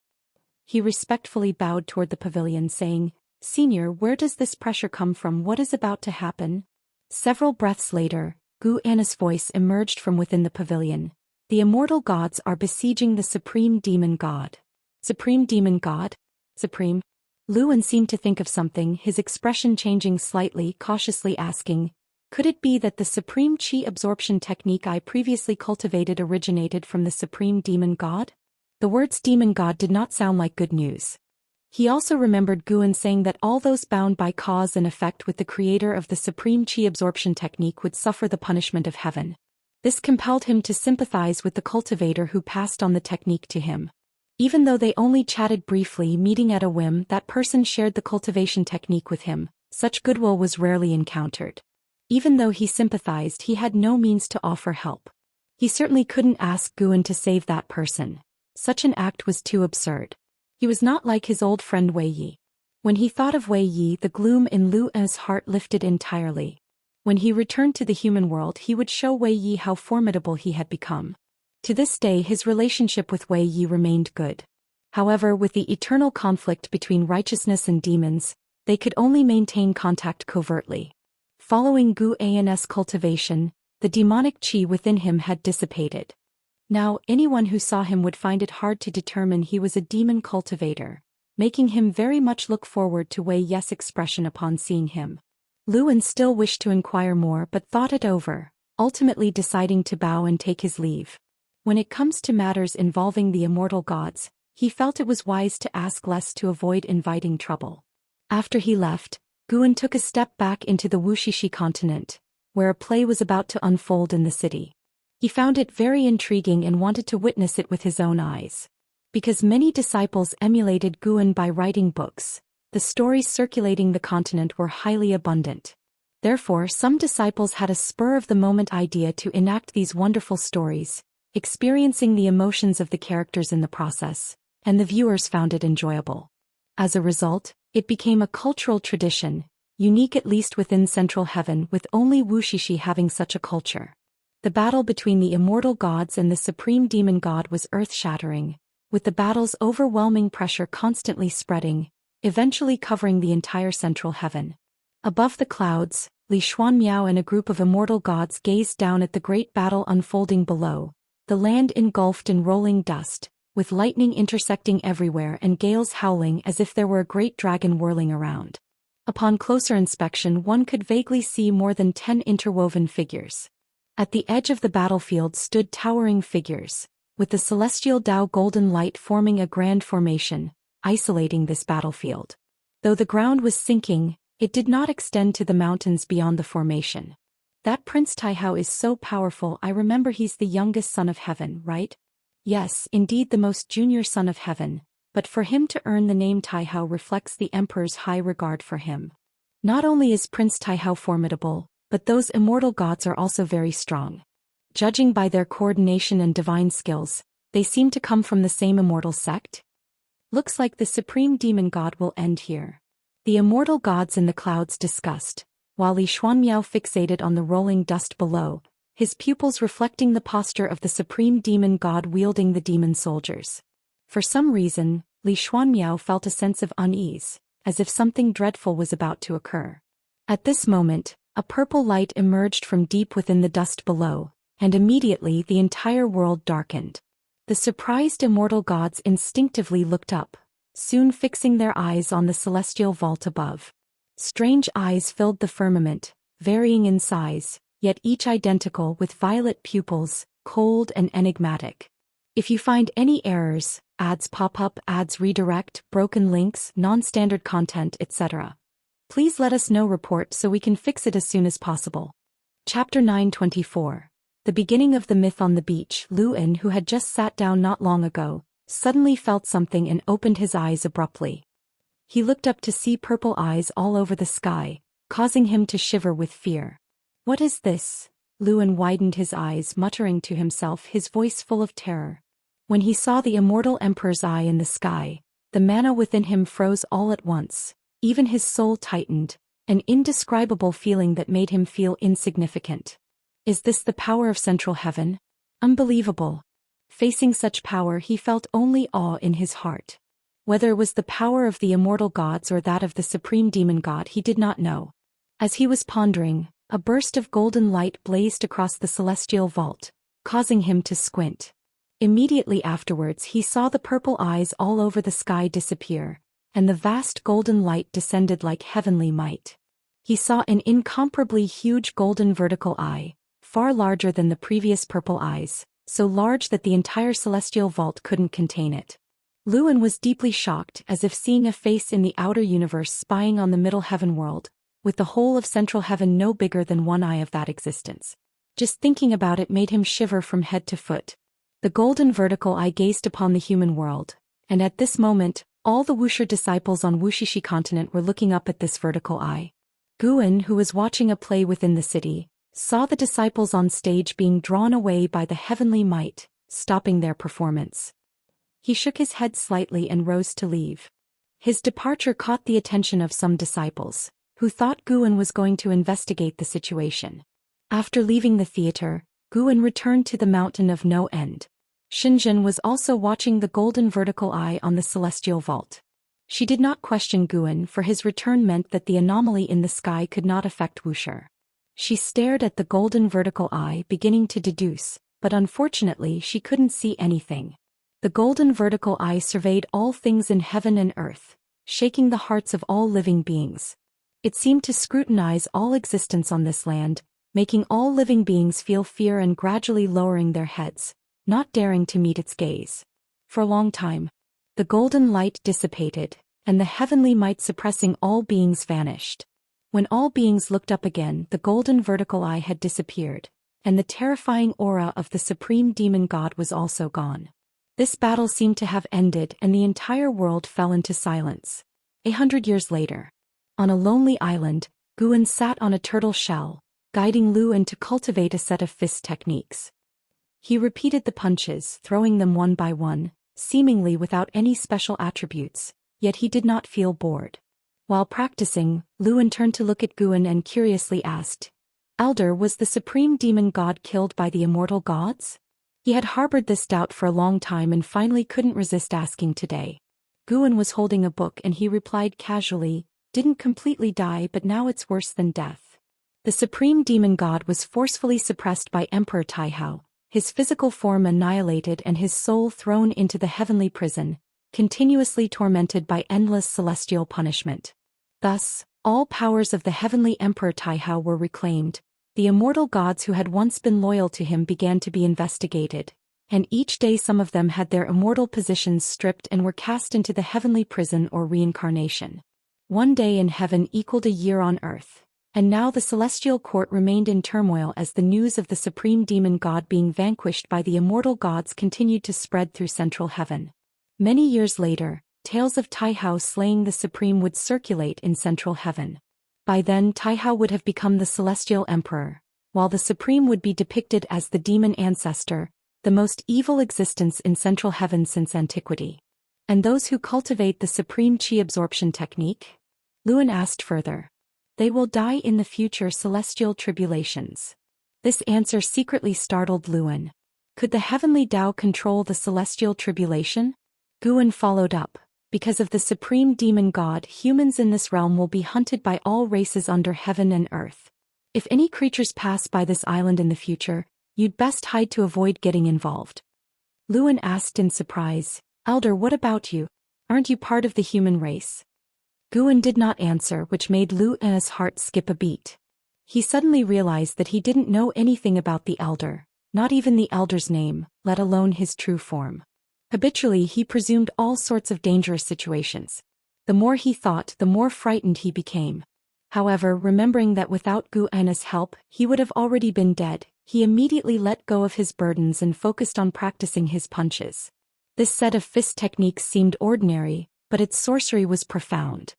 He respectfully bowed toward the pavilion, saying, "Senior, where does this pressure come from? What is about to happen?" Several breaths later, Gu Anna's voice emerged from within the pavilion. "The immortal gods are besieging the supreme demon god." Supreme demon god? Supreme? Luan seemed to think of something, his expression changing slightly, cautiously asking, "Could it be that the supreme chi absorption technique I previously cultivated originated from the supreme demon god?" The words demon god did not sound like good news. He also remembered Guan saying that all those bound by cause and effect with the creator of the supreme chi absorption technique would suffer the punishment of heaven. This compelled him to sympathize with the cultivator who passed on the technique to him. Even though they only chatted briefly, meeting at a whim, that person shared the cultivation technique with him. Such goodwill was rarely encountered. Even though he sympathized, he had no means to offer help. He certainly couldn't ask Guan to save that person. Such an act was too absurd. He was not like his old friend Wei Yi. When he thought of Wei Yi, the gloom in Lu's heart lifted entirely. When he returned to the human world, he would show Wei Yi how formidable he had become. To this day, his relationship with Wei Yi remained good. However, with the eternal conflict between righteousness and demons, they could only maintain contact covertly. Following Gu An's cultivation, the demonic qi within him had dissipated. Now, anyone who saw him would find it hard to determine he was a demon cultivator, making him very much look forward to Wei Yi's expression upon seeing him. Luan still wished to inquire more but thought it over, ultimately deciding to bow and take his leave. When it comes to matters involving the immortal gods, he felt it was wise to ask less to avoid inviting trouble. After he left, Guan took a step back into the Wuxia continent, where a play was about to unfold in the city. He found it very intriguing and wanted to witness it with his own eyes. Because many disciples emulated Guan by writing books, the stories circulating the continent were highly abundant. Therefore, some disciples had a spur-of-the-moment idea to enact these wonderful stories, experiencing the emotions of the characters in the process, and the viewers found it enjoyable. As a result, it became a cultural tradition, unique at least within Central Heaven, with only Wuxia having such a culture. The battle between the immortal gods and the supreme demon god was earth-shattering, with the battle's overwhelming pressure constantly spreading, eventually covering the entire Central Heaven. Above the clouds, Li Xuanmiao and a group of immortal gods gazed down at the great battle unfolding below, the land engulfed in rolling dust, with lightning intersecting everywhere and gales howling as if there were a great dragon whirling around. Upon closer inspection, one could vaguely see more than 10 interwoven figures. At the edge of the battlefield stood towering figures, with the celestial Tao golden light forming a grand formation, isolating this battlefield. Though the ground was sinking, it did not extend to the mountains beyond the formation. "That Prince Taihao is so powerful. I remember he's the youngest son of heaven, right?" "Yes, indeed, the most junior son of heaven, but for him to earn the name Taihao reflects the emperor's high regard for him. Not only is Prince Taihao formidable, but those immortal gods are also very strong. Judging by their coordination and divine skills, they seem to come from the same immortal sect. Looks like the supreme demon god will end here." The immortal gods in the clouds discussed, while Li Xuanmiao fixated on the rolling dust below, his pupils reflecting the posture of the supreme demon god wielding the demon soldiers. For some reason, Li Xuanmiao felt a sense of unease, as if something dreadful was about to occur. At this moment, a purple light emerged from deep within the dust below, and immediately the entire world darkened. The surprised immortal gods instinctively looked up, soon fixing their eyes on the celestial vault above. Strange eyes filled the firmament, varying in size, yet each identical, with violet pupils, cold and enigmatic. If you find any errors, ads pop up, ads redirect, broken links, non-standard content, etc., please let us know. Report so we can fix it as soon as possible. Chapter 924. The beginning of the myth on the beach. Luan, who had just sat down not long ago, suddenly felt something and opened his eyes abruptly. He looked up to see purple eyes all over the sky, causing him to shiver with fear. "What is this?" Luan widened his eyes, muttering to himself, his voice full of terror. When he saw the immortal emperor's eye in the sky, the mana within him froze all at once, even his soul tightened, an indescribable feeling that made him feel insignificant. Is this the power of Central Heaven? Unbelievable. Facing such power, he felt only awe in his heart. Whether it was the power of the immortal gods or that of the supreme demon god, he did not know. As he was pondering, a burst of golden light blazed across the celestial vault, causing him to squint. Immediately afterwards, he saw the purple eyes all over the sky disappear, and the vast golden light descended like heavenly might. He saw an incomparably huge golden vertical eye, far larger than the previous purple eyes, so large that the entire celestial vault couldn't contain it. Luan was deeply shocked, as if seeing a face in the outer universe spying on the middle heaven world, with the whole of Central Heaven no bigger than one eye of that existence. Just thinking about it made him shiver from head to foot. The golden vertical eye gazed upon the human world, and at this moment, all the Wuxia disciples on Wuxia continent were looking up at this vertical eye. Guan, who was watching a play within the city, saw the disciples on stage being drawn away by the heavenly might, stopping their performance. He shook his head slightly and rose to leave. His departure caught the attention of some disciples, who thought Guan was going to investigate the situation. After leaving the theater, Guan returned to the mountain of no end. Xinjin was also watching the golden vertical eye on the celestial vault. She did not question Guan, for his return meant that the anomaly in the sky could not affect Wuxia. She stared at the golden vertical eye, beginning to deduce, but unfortunately she couldn't see anything. The golden vertical eye surveyed all things in heaven and earth, shaking the hearts of all living beings. It seemed to scrutinize all existence on this land, making all living beings feel fear and gradually lowering their heads, not daring to meet its gaze. For a long time, the golden light dissipated, and the heavenly might suppressing all beings vanished. When all beings looked up again, the golden vertical eye had disappeared, and the terrifying aura of the supreme demon god was also gone. This battle seemed to have ended, and the entire world fell into silence. 100 years later, on a lonely island, Guan sat on a turtle shell, guiding Luan to cultivate a set of fist techniques. He repeated the punches, throwing them one by one, seemingly without any special attributes, yet he did not feel bored. While practicing, Luan turned to look at Guan and curiously asked, "Elder, was the supreme demon god killed by the immortal gods?" He had harbored this doubt for a long time and finally couldn't resist asking today. Guan was holding a book and he replied casually, "Didn't completely die, but now it's worse than death." The supreme demon god was forcefully suppressed by Emperor Taihao, his physical form annihilated and his soul thrown into the heavenly prison, continuously tormented by endless celestial punishment. Thus, all powers of the heavenly Emperor Taihao were reclaimed. The immortal gods who had once been loyal to him began to be investigated, and each day some of them had their immortal positions stripped and were cast into the heavenly prison or reincarnation. One day in heaven equaled a year on earth, and now the celestial court remained in turmoil as the news of the supreme demon god being vanquished by the immortal gods continued to spread through central heaven. Many years later, tales of Taihao slaying the supreme would circulate in central heaven. By then Taihao would have become the celestial emperor, while the supreme would be depicted as the demon ancestor, the most evil existence in central heaven since antiquity. And those who cultivate the supreme chi absorption technique? Luan asked further. They will die in the future celestial tribulations. This answer secretly startled Luan. Could the heavenly Tao control the celestial tribulation? Guan followed up. Because of the supreme demon god, humans in this realm will be hunted by all races under heaven and earth. If any creatures pass by this island in the future, you'd best hide to avoid getting involved. Luan asked in surprise, "Elder, what about you? Aren't you part of the human race?" Guan did not answer, which made Luan's heart skip a beat. He suddenly realized that he didn't know anything about the elder, not even the elder's name, let alone his true form. Habitually he presumed all sorts of dangerous situations. The more he thought, the more frightened he became. However, remembering that without Gu Anna's help, he would have already been dead, he immediately let go of his burdens and focused on practicing his punches. This set of fist techniques seemed ordinary, but its sorcery was profound.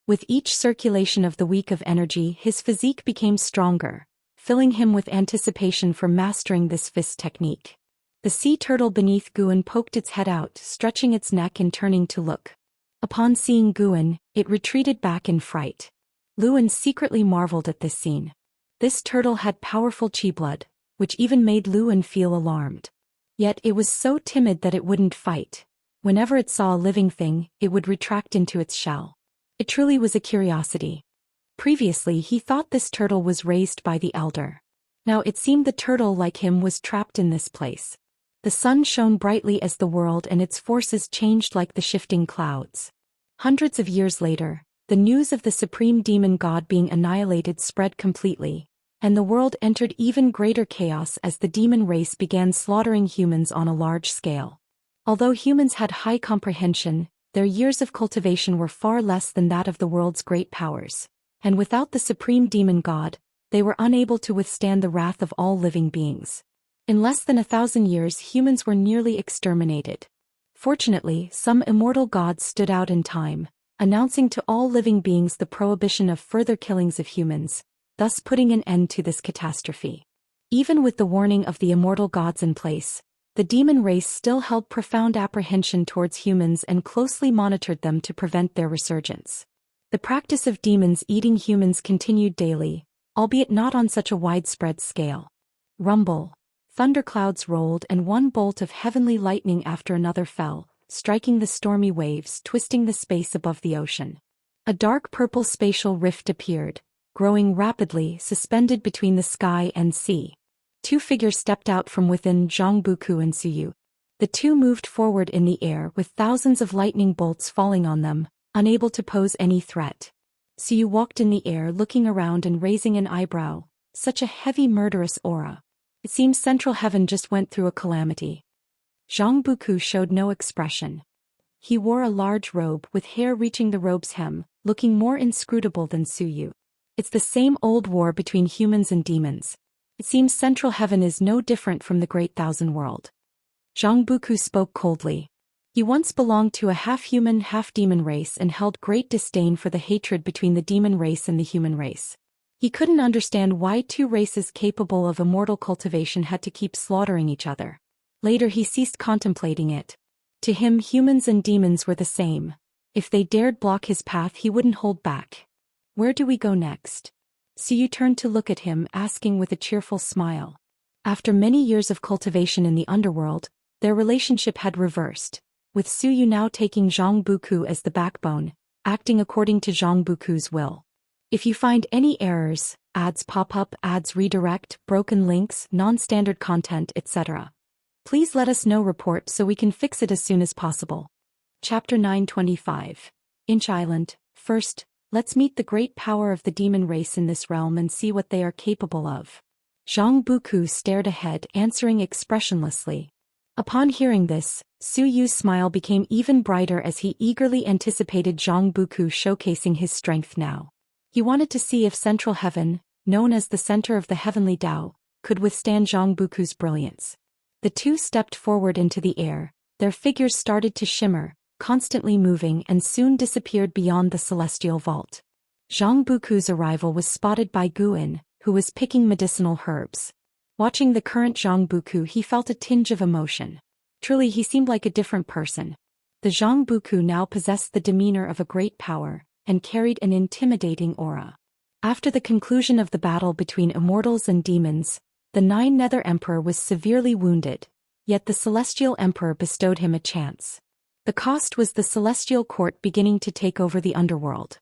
With each circulation of the week of energy, his physique became stronger, filling him with anticipation for mastering this fist technique. The sea turtle beneath Guan poked its head out, stretching its neck and turning to look. Upon seeing Guan, it retreated back in fright. Luan secretly marveled at this scene. This turtle had powerful chi blood, which even made Luan feel alarmed. Yet it was so timid that it wouldn't fight. Whenever it saw a living thing, it would retract into its shell. It truly was a curiosity. Previously he thought this turtle was raised by the elder. Now it seemed the turtle like him was trapped in this place. The sun shone brightly as the world and its forces changed like the shifting clouds. Hundreds of years later, the news of the supreme demon god being annihilated spread completely, and the world entered even greater chaos as the demon race began slaughtering humans on a large scale. Although humans had high comprehension, their years of cultivation were far less than that of the world's great powers, and without the supreme demon god, they were unable to withstand the wrath of all living beings. In less than 1,000 years, humans were nearly exterminated. Fortunately, some immortal gods stood out in time, announcing to all living beings the prohibition of further killings of humans, thus putting an end to this catastrophe. Even with the warning of the immortal gods in place, the demon race still held profound apprehension towards humans and closely monitored them to prevent their resurgence. The practice of demons eating humans continued daily, albeit not on such a widespread scale. Rumble. Thunderclouds rolled and one bolt of heavenly lightning after another fell, striking the stormy waves, twisting the space above the ocean. A dark purple spatial rift appeared, growing rapidly, suspended between the sky and sea. Two figures stepped out from within, Zhang Buku and Suyu. The two moved forward in the air with thousands of lightning bolts falling on them, unable to pose any threat. Suyu walked in the air, looking around and raising an eyebrow. Such a heavy, murderous aura. It seems Central Heaven just went through a calamity. Zhang Buku showed no expression. He wore a large robe with hair reaching the robe's hem, looking more inscrutable than Suyu. It's the same old war between humans and demons. It seems Central Heaven is no different from the Great Thousand World. Zhang Buku spoke coldly. He once belonged to a half-human, half-demon race and held great disdain for the hatred between the demon race and the human race. He couldn't understand why two races capable of immortal cultivation had to keep slaughtering each other. Later he ceased contemplating it. To him, humans and demons were the same. If they dared block his path, he wouldn't hold back. Where do we go next? Suyu turned to look at him, asking with a cheerful smile. After many years of cultivation in the underworld, their relationship had reversed, with Suyu now taking Zhang Buku as the backbone, acting according to Zhang Buku's will. If you find any errors, ads pop up, ads redirect, broken links, non-standard content, etc., please let us know. Report so we can fix it as soon as possible. Chapter 925. Inch Island. First, let's meet the great power of the demon race in this realm and see what they are capable of. Zhang Buku stared ahead, answering expressionlessly. Upon hearing this, Suyu's smile became even brighter as he eagerly anticipated Zhang Buku showcasing his strength now. He wanted to see if Central Heaven, known as the center of the heavenly Tao, could withstand Zhang Buku's brilliance. The two stepped forward into the air, their figures started to shimmer, constantly moving, and soon disappeared beyond the celestial vault. Zhang Buku's arrival was spotted by Guan, who was picking medicinal herbs. Watching the current Zhang Buku, he felt a tinge of emotion. Truly, he seemed like a different person. The Zhang Buku now possessed the demeanor of a great power, and carried an intimidating aura. After the conclusion of the battle between immortals and demons, the Nine Nether Emperor was severely wounded, yet the Celestial Emperor bestowed him a chance. The cost was the Celestial Court beginning to take over the underworld.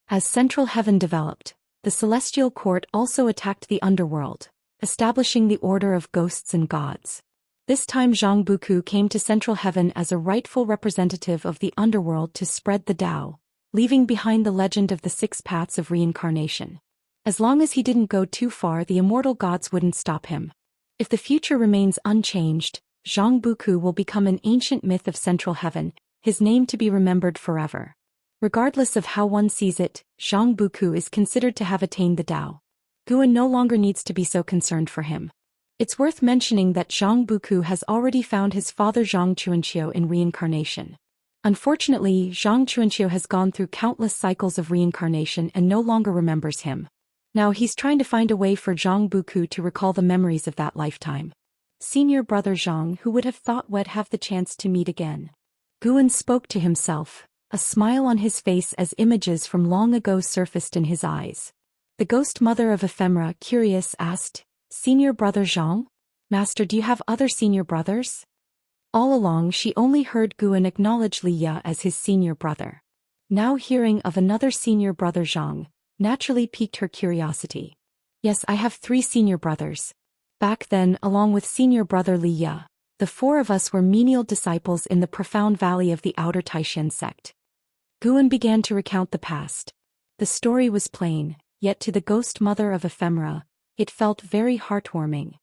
As Central Heaven developed, the Celestial Court also attacked the underworld, establishing the order of ghosts and gods. This time Zhang Buku came to Central Heaven as a rightful representative of the underworld to spread the Tao, leaving behind the legend of the 6 paths of reincarnation. As long as he didn't go too far, the immortal gods wouldn't stop him. If the future remains unchanged, Zhang Buku will become an ancient myth of Central Heaven, his name to be remembered forever. Regardless of how one sees it, Zhang Buku is considered to have attained the Tao. Guan no longer needs to be so concerned for him. It's worth mentioning that Zhang Buku has already found his father Zhang Chuanqiu in reincarnation. Unfortunately, Zhang Chuanqiu has gone through countless cycles of reincarnation and no longer remembers him. Now he's trying to find a way for Zhang Buku to recall the memories of that lifetime. Senior brother Zhang, who would have thought we'd have the chance to meet again? Guan spoke to himself, a smile on his face as images from long ago surfaced in his eyes. The ghost mother of ephemera, curious, asked, Senior brother Zhang? Master, do you have other senior brothers? All along she only heard Guan acknowledge Li Ya as his senior brother. Now hearing of another senior brother Zhang, naturally piqued her curiosity. Yes, I have 3 senior brothers. Back then, along with senior brother Li Ya, the 4 of us were menial disciples in the profound valley of the outer Taishan sect. Guan began to recount the past. The story was plain, yet to the ghost mother of ephemera, it felt very heartwarming.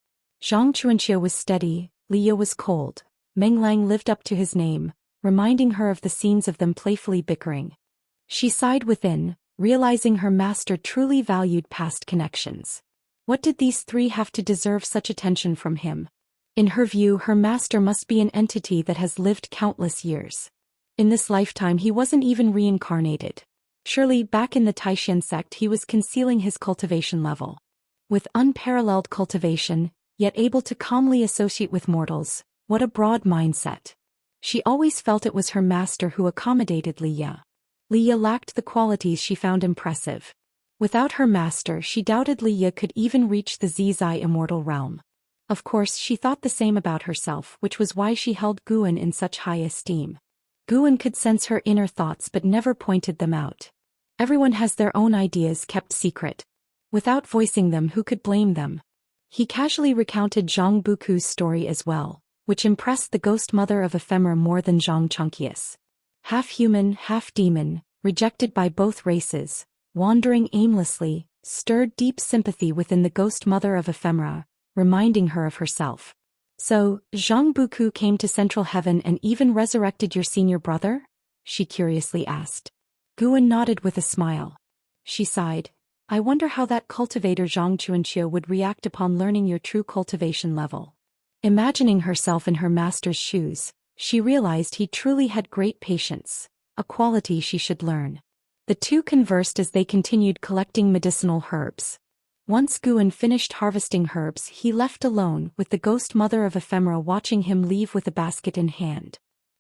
Zhang Chuanqiu was steady, Li Ya was cold. Meng Lang lived up to his name, reminding her of the scenes of them playfully bickering. She sighed within, realizing her master truly valued past connections. What did these 3 have to deserve such attention from him? In her view, her master must be an entity that has lived countless years. In this lifetime he wasn't even reincarnated. Surely back in the Taishan sect he was concealing his cultivation level. With unparalleled cultivation, yet able to calmly associate with mortals, what a broad mindset. She always felt it was her master who accommodated Li Ya. Li Ya lacked the qualities she found impressive. Without her master she doubted Li Ya could even reach the Zizai immortal realm. Of course she thought the same about herself, which was why she held Guan in such high esteem. Guan could sense her inner thoughts but never pointed them out. Everyone has their own ideas kept secret. Without voicing them, who could blame them? He casually recounted Zhang Buku's story as well, which impressed the ghost mother of ephemera more than Zhang Chunkius. Half human, half demon, rejected by both races, wandering aimlessly, stirred deep sympathy within the ghost mother of ephemera, reminding her of herself. So, Zhang Buku came to Central Heaven and even resurrected your senior brother? She curiously asked. Guan nodded with a smile. She sighed. I wonder how that cultivator Zhang Chuanqiu would react upon learning your true cultivation level. Imagining herself in her master's shoes, she realized he truly had great patience, a quality she should learn. The 2 conversed as they continued collecting medicinal herbs. Once Guan finished harvesting herbs, he left alone with the ghost mother of ephemera watching him leave with a basket in hand.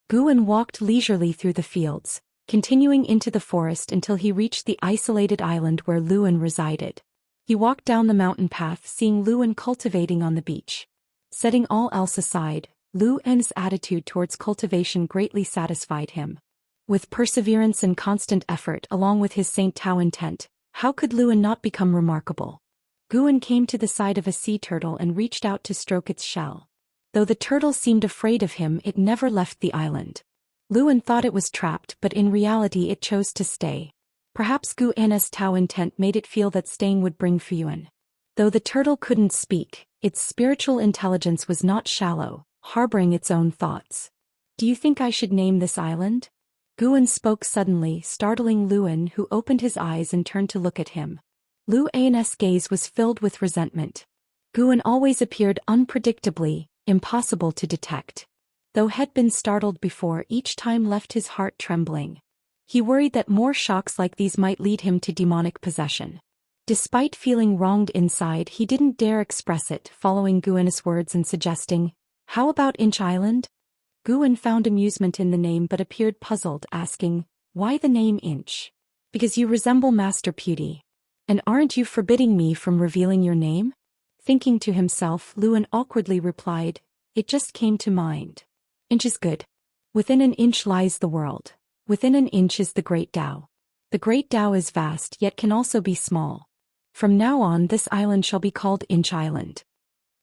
Guan walked leisurely through the fields, continuing into the forest until he reached the isolated island where Luan resided. He walked down the mountain path, seeing Luan cultivating on the beach. Setting all else aside, Luan's attitude towards cultivation greatly satisfied him. With perseverance and constant effort along with his Saint Tao intent, how could Luan not become remarkable? Guan came to the side of a sea turtle and reached out to stroke its shell. Though the turtle seemed afraid of him, it never left the island. Luan thought it was trapped, but in reality it chose to stay. Perhaps Guan's Tao intent made it feel that staying would bring Fuyuan. Though the turtle couldn't speak, its spiritual intelligence was not shallow, harboring its own thoughts. Do you think I should name this island? Guan spoke suddenly, startling Luan, who opened his eyes and turned to look at him. Luan's gaze was filled with resentment. Guan always appeared unpredictably, impossible to detect. Though had been startled before, each time left his heart trembling. He worried that more shocks like these might lead him to demonic possession. Despite feeling wronged inside, he didn't dare express it, following Guan's words and suggesting, "How about Inch Island?" Guan found amusement in the name but appeared puzzled, asking, "Why the name Inch?" "Because you resemble Master Pewdie. And aren't you forbidding me from revealing your name?" Thinking to himself, Luan awkwardly replied, "It just came to mind. Inch is good. Within an inch lies the world. Within an inch is the Great Tao. The Great Tao is vast yet can also be small. From now on this island shall be called Inch Island."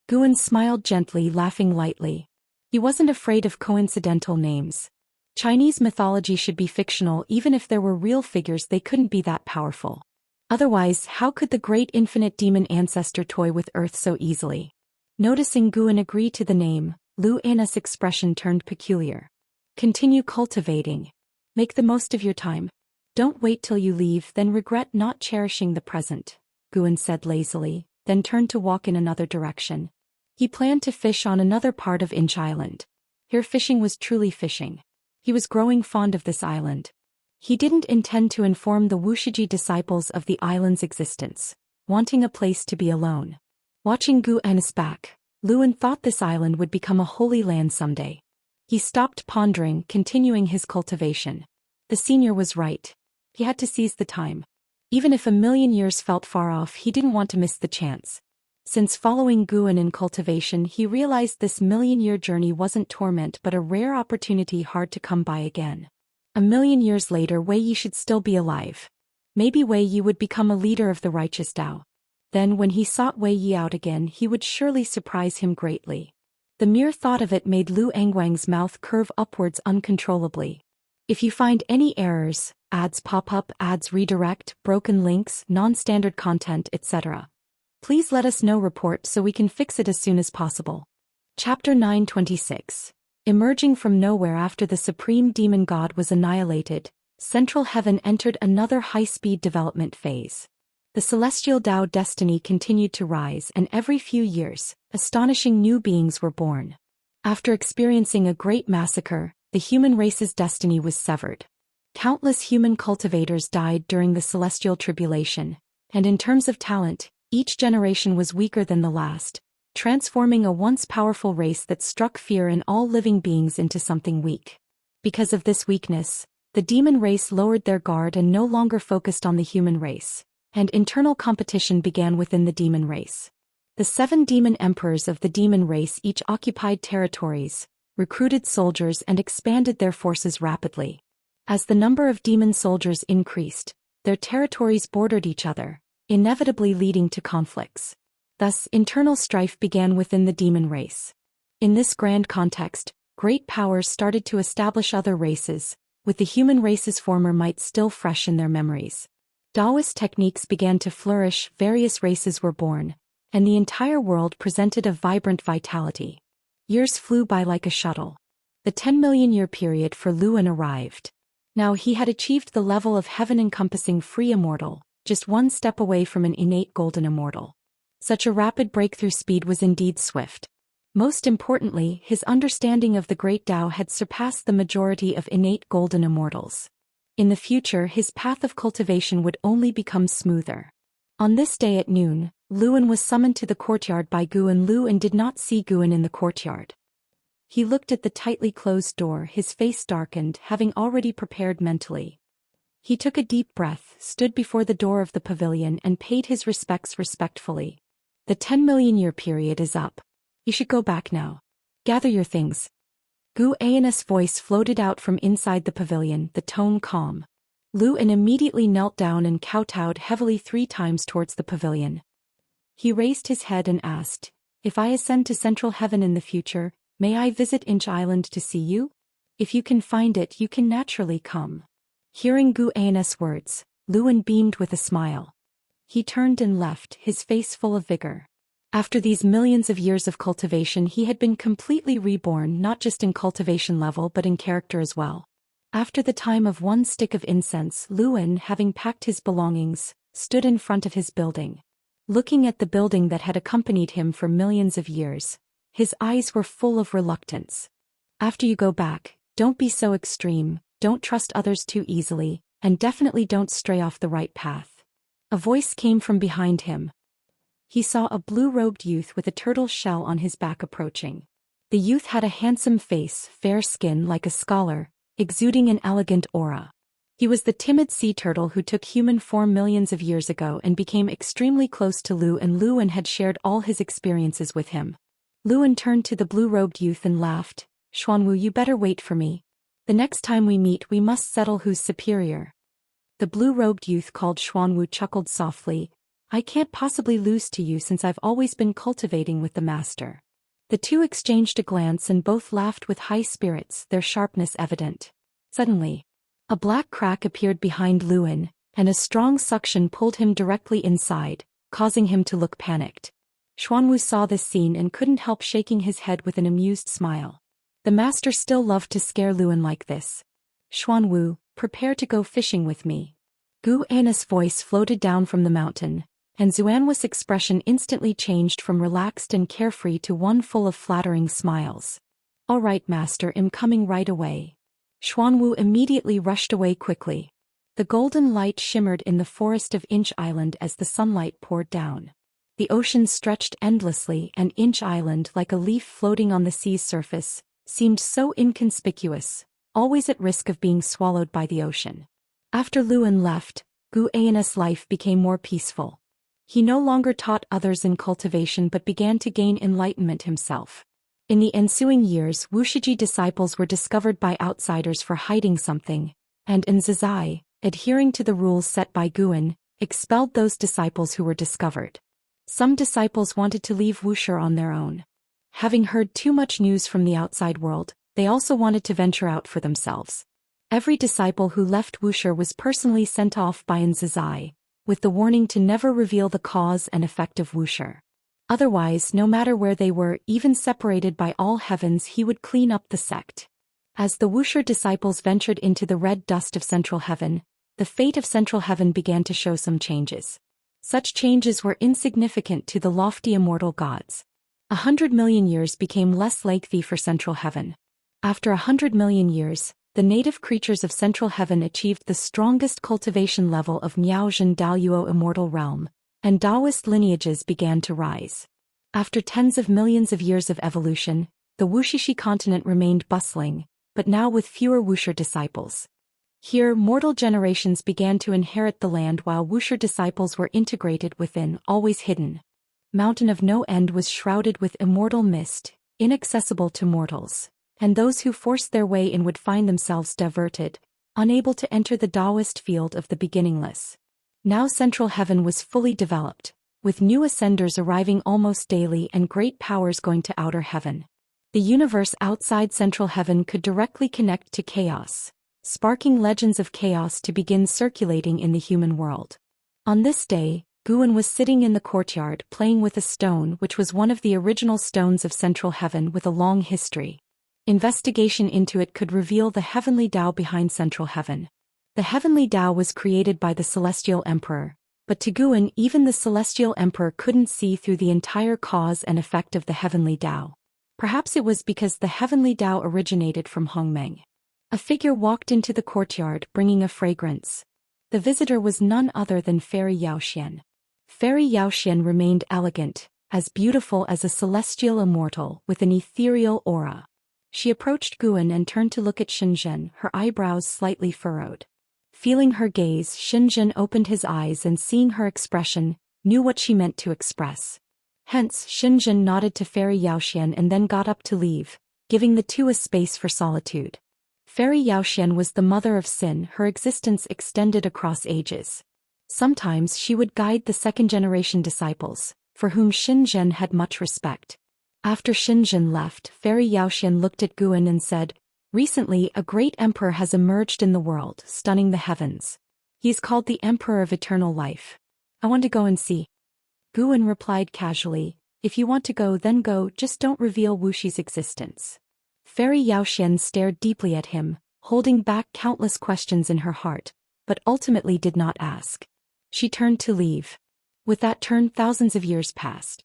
Guan smiled gently, laughing lightly. He wasn't afraid of coincidental names. Chinese mythology should be fictional. Even if there were real figures, they couldn't be that powerful. Otherwise, how could the great infinite demon ancestor toy with Earth so easily? Noticing Guan agree to the name, Luan's expression turned peculiar. "Continue cultivating. Make the most of your time. Don't wait till you leave, then regret not cherishing the present, Guan said lazily, then turned to walk in another direction. He planned to fish on another part of Inch Island. Here fishing was truly fishing. He was growing fond of this island. He didn't intend to inform the Wuxia disciples of the island's existence, wanting a place to be alone. Watching Guan's back, Luan thought this island would become a holy land someday. He stopped pondering, continuing his cultivation. The senior was right. He had to seize the time. Even if a million years felt far off, he didn't want to miss the chance. Since following Guan in cultivation, he realized this million-year journey wasn't torment but a rare opportunity hard to come by again. A million years later, Wei Yi should still be alive. Maybe Wei Yi would become a leader of the righteous Dao. Then when he sought Wei Yi out again, he would surely surprise him greatly. The mere thought of it made Lu Angwang's mouth curve upwards uncontrollably. If you find any errors, ads pop up, ads redirect, broken links, non-standard content, etc., please let us know. Report so we can fix it as soon as possible. Chapter 926. Emerging from nowhere after the supreme demon god was annihilated, Central Heaven entered another high-speed development phase. The celestial Dao destiny continued to rise, and every few years, astonishing new beings were born. After experiencing a great massacre, the human race's destiny was severed. Countless human cultivators died during the celestial tribulation, and in terms of talent, each generation was weaker than the last, transforming a once powerful race that struck fear in all living beings into something weak. Because of this weakness, the demon race lowered their guard and no longer focused on the human race, and internal competition began within the demon race. The 7 demon emperors of the demon race each occupied territories, recruited soldiers and expanded their forces rapidly. As the number of demon soldiers increased, their territories bordered each other, inevitably leading to conflicts. Thus, internal strife began within the demon race. In this grand context, great powers started to establish other races, with the human race's former might still fresh in their memories. Daoist techniques began to flourish, various races were born, and the entire world presented a vibrant vitality. Years flew by like a shuttle. The 10 million year period for Luan arrived. Now he had achieved the level of heaven-encompassing free immortal, just one step away from an innate golden immortal. Such a rapid breakthrough speed was indeed swift. Most importantly, his understanding of the great Tao had surpassed the majority of innate golden immortals. In the future, his path of cultivation would only become smoother. On this day at noon, Luan was summoned to the courtyard by Guan. Luan did not see Guan in the courtyard. He looked at the tightly closed door, his face darkened, having already prepared mentally. He took a deep breath, stood before the door of the pavilion and paid his respects respectfully. The 10 million year period is up. You should go back now. Gather your things. Gu An's voice floated out from inside the pavilion, the tone calm. Luan immediately knelt down and kowtowed heavily 3 times towards the pavilion. He raised his head and asked, "If I ascend to Central Heaven in the future, may I visit Inch Island to see you? If you can find it, you can naturally come." Hearing Gu An's words, Luan beamed with a smile. He turned and left, his face full of vigor. After these millions of years of cultivation, he had been completely reborn, not just in cultivation level but in character as well. After the time of 1 stick of incense, Luan, having packed his belongings, stood in front of his building. Looking at the building that had accompanied him for millions of years, his eyes were full of reluctance. After you go back, don't be so extreme, don't trust others too easily, and definitely don't stray off the right path. A voice came from behind him. He saw a blue-robed youth with a turtle shell on his back approaching. The youth had a handsome face, fair skin like a scholar, exuding an elegant aura. He was the timid sea turtle who took human form millions of years ago and became extremely close to Luan had shared all his experiences with him. Luan turned to the blue-robed youth and laughed, "Xuanwu, you better wait for me. The next time we meet we must settle who's superior." The blue-robed youth called Xuanwu chuckled softly, "I can't possibly lose to you since I've always been cultivating with the master." The two exchanged a glance and both laughed with high spirits, their sharpness evident. Suddenly, a black crack appeared behind Luan, and a strong suction pulled him directly inside, causing him to look panicked. Xuanwu saw this scene and couldn't help shaking his head with an amused smile. The master still loved to scare Luan like this. "Xuanwu, prepare to go fishing with me. Gu Anna's voice floated down from the mountain, and Xuanhua's expression instantly changed from relaxed and carefree to one full of flattering smiles. All right, master, I'm coming right away. Xuanwu immediately rushed away quickly. The golden light shimmered in the forest of Inch Island as the sunlight poured down. The ocean stretched endlessly, and Inch Island, like a leaf floating on the sea's surface, seemed so inconspicuous, always at risk of being swallowed by the ocean. After Luan left, Gu Anna's life became more peaceful. He no longer taught others in cultivation but began to gain enlightenment himself. In the ensuing years, Wuxia disciples were discovered by outsiders for hiding something, and Zhou, adhering to the rules set by Guan, expelled those disciples who were discovered. Some disciples wanted to leave Wuxia on their own. Having heard too much news from the outside world, they also wanted to venture out for themselves. Every disciple who left Wuxia was personally sent off by Zhou, with the warning to never reveal the cause and effect of Wuxia. Otherwise, no matter where they were, even separated by all heavens, he would clean up the sect. As the Wuxia disciples ventured into the red dust of Central Heaven, the fate of Central Heaven began to show some changes. Such changes were insignificant to the lofty immortal gods. 100 million years became less lengthy for Central Heaven. After 100 million years, the native creatures of Central Heaven achieved the strongest cultivation level of Miaozhen Daoyuo Immortal Realm, and Daoist lineages began to rise. After tens of millions of years of evolution, the Wuxia continent remained bustling, but now with fewer Wuxia disciples. Here, mortal generations began to inherit the land while Wuxia disciples were integrated within, always hidden. Mountain of No End was shrouded with immortal mist, inaccessible to mortals, and those who forced their way in would find themselves diverted, unable to enter the Daoist field of the beginningless. Now Central Heaven was fully developed, with new ascenders arriving almost daily and great powers going to Outer Heaven. The universe outside Central Heaven could directly connect to chaos, sparking legends of chaos to begin circulating in the human world. On this day, Guan was sitting in the courtyard playing with a stone which was one of the original stones of Central Heaven with a long history. Investigation into it could reveal the heavenly Tao behind Central Heaven. The heavenly Tao was created by the Celestial Emperor, but to Guan even the Celestial Emperor couldn't see through the entire cause and effect of the heavenly Tao. Perhaps it was because the heavenly Tao originated from Hongmeng. A figure walked into the courtyard bringing a fragrance. The visitor was none other than Fairy Zhou Xian. Fairy Zhou Xian remained elegant, as beautiful as a celestial immortal with an ethereal aura. She approached Guan and turned to look at Xianxia, her eyebrows slightly furrowed. Feeling her gaze, Xianxia opened his eyes and seeing her expression, knew what she meant to express. Hence, Xianxia nodded to Fairy Zhou Xian and then got up to leave, giving the two a space for solitude. Fairy Zhou Xian was the mother of sin, her existence extended across ages. Sometimes she would guide the second-generation disciples, for whom Xianxia had much respect. After Xianxia left, Fairy Zhou Xian looked at Guan and said, "Recently, a great emperor has emerged in the world, stunning the heavens. He's called the Emperor of Eternal Life. I want to go and see." Guan replied casually, "If you want to go, then go, just don't reveal Wuxi's existence." Fairy Zhou Xian stared deeply at him, holding back countless questions in her heart, but ultimately did not ask. She turned to leave. With that turn, thousands of years passed.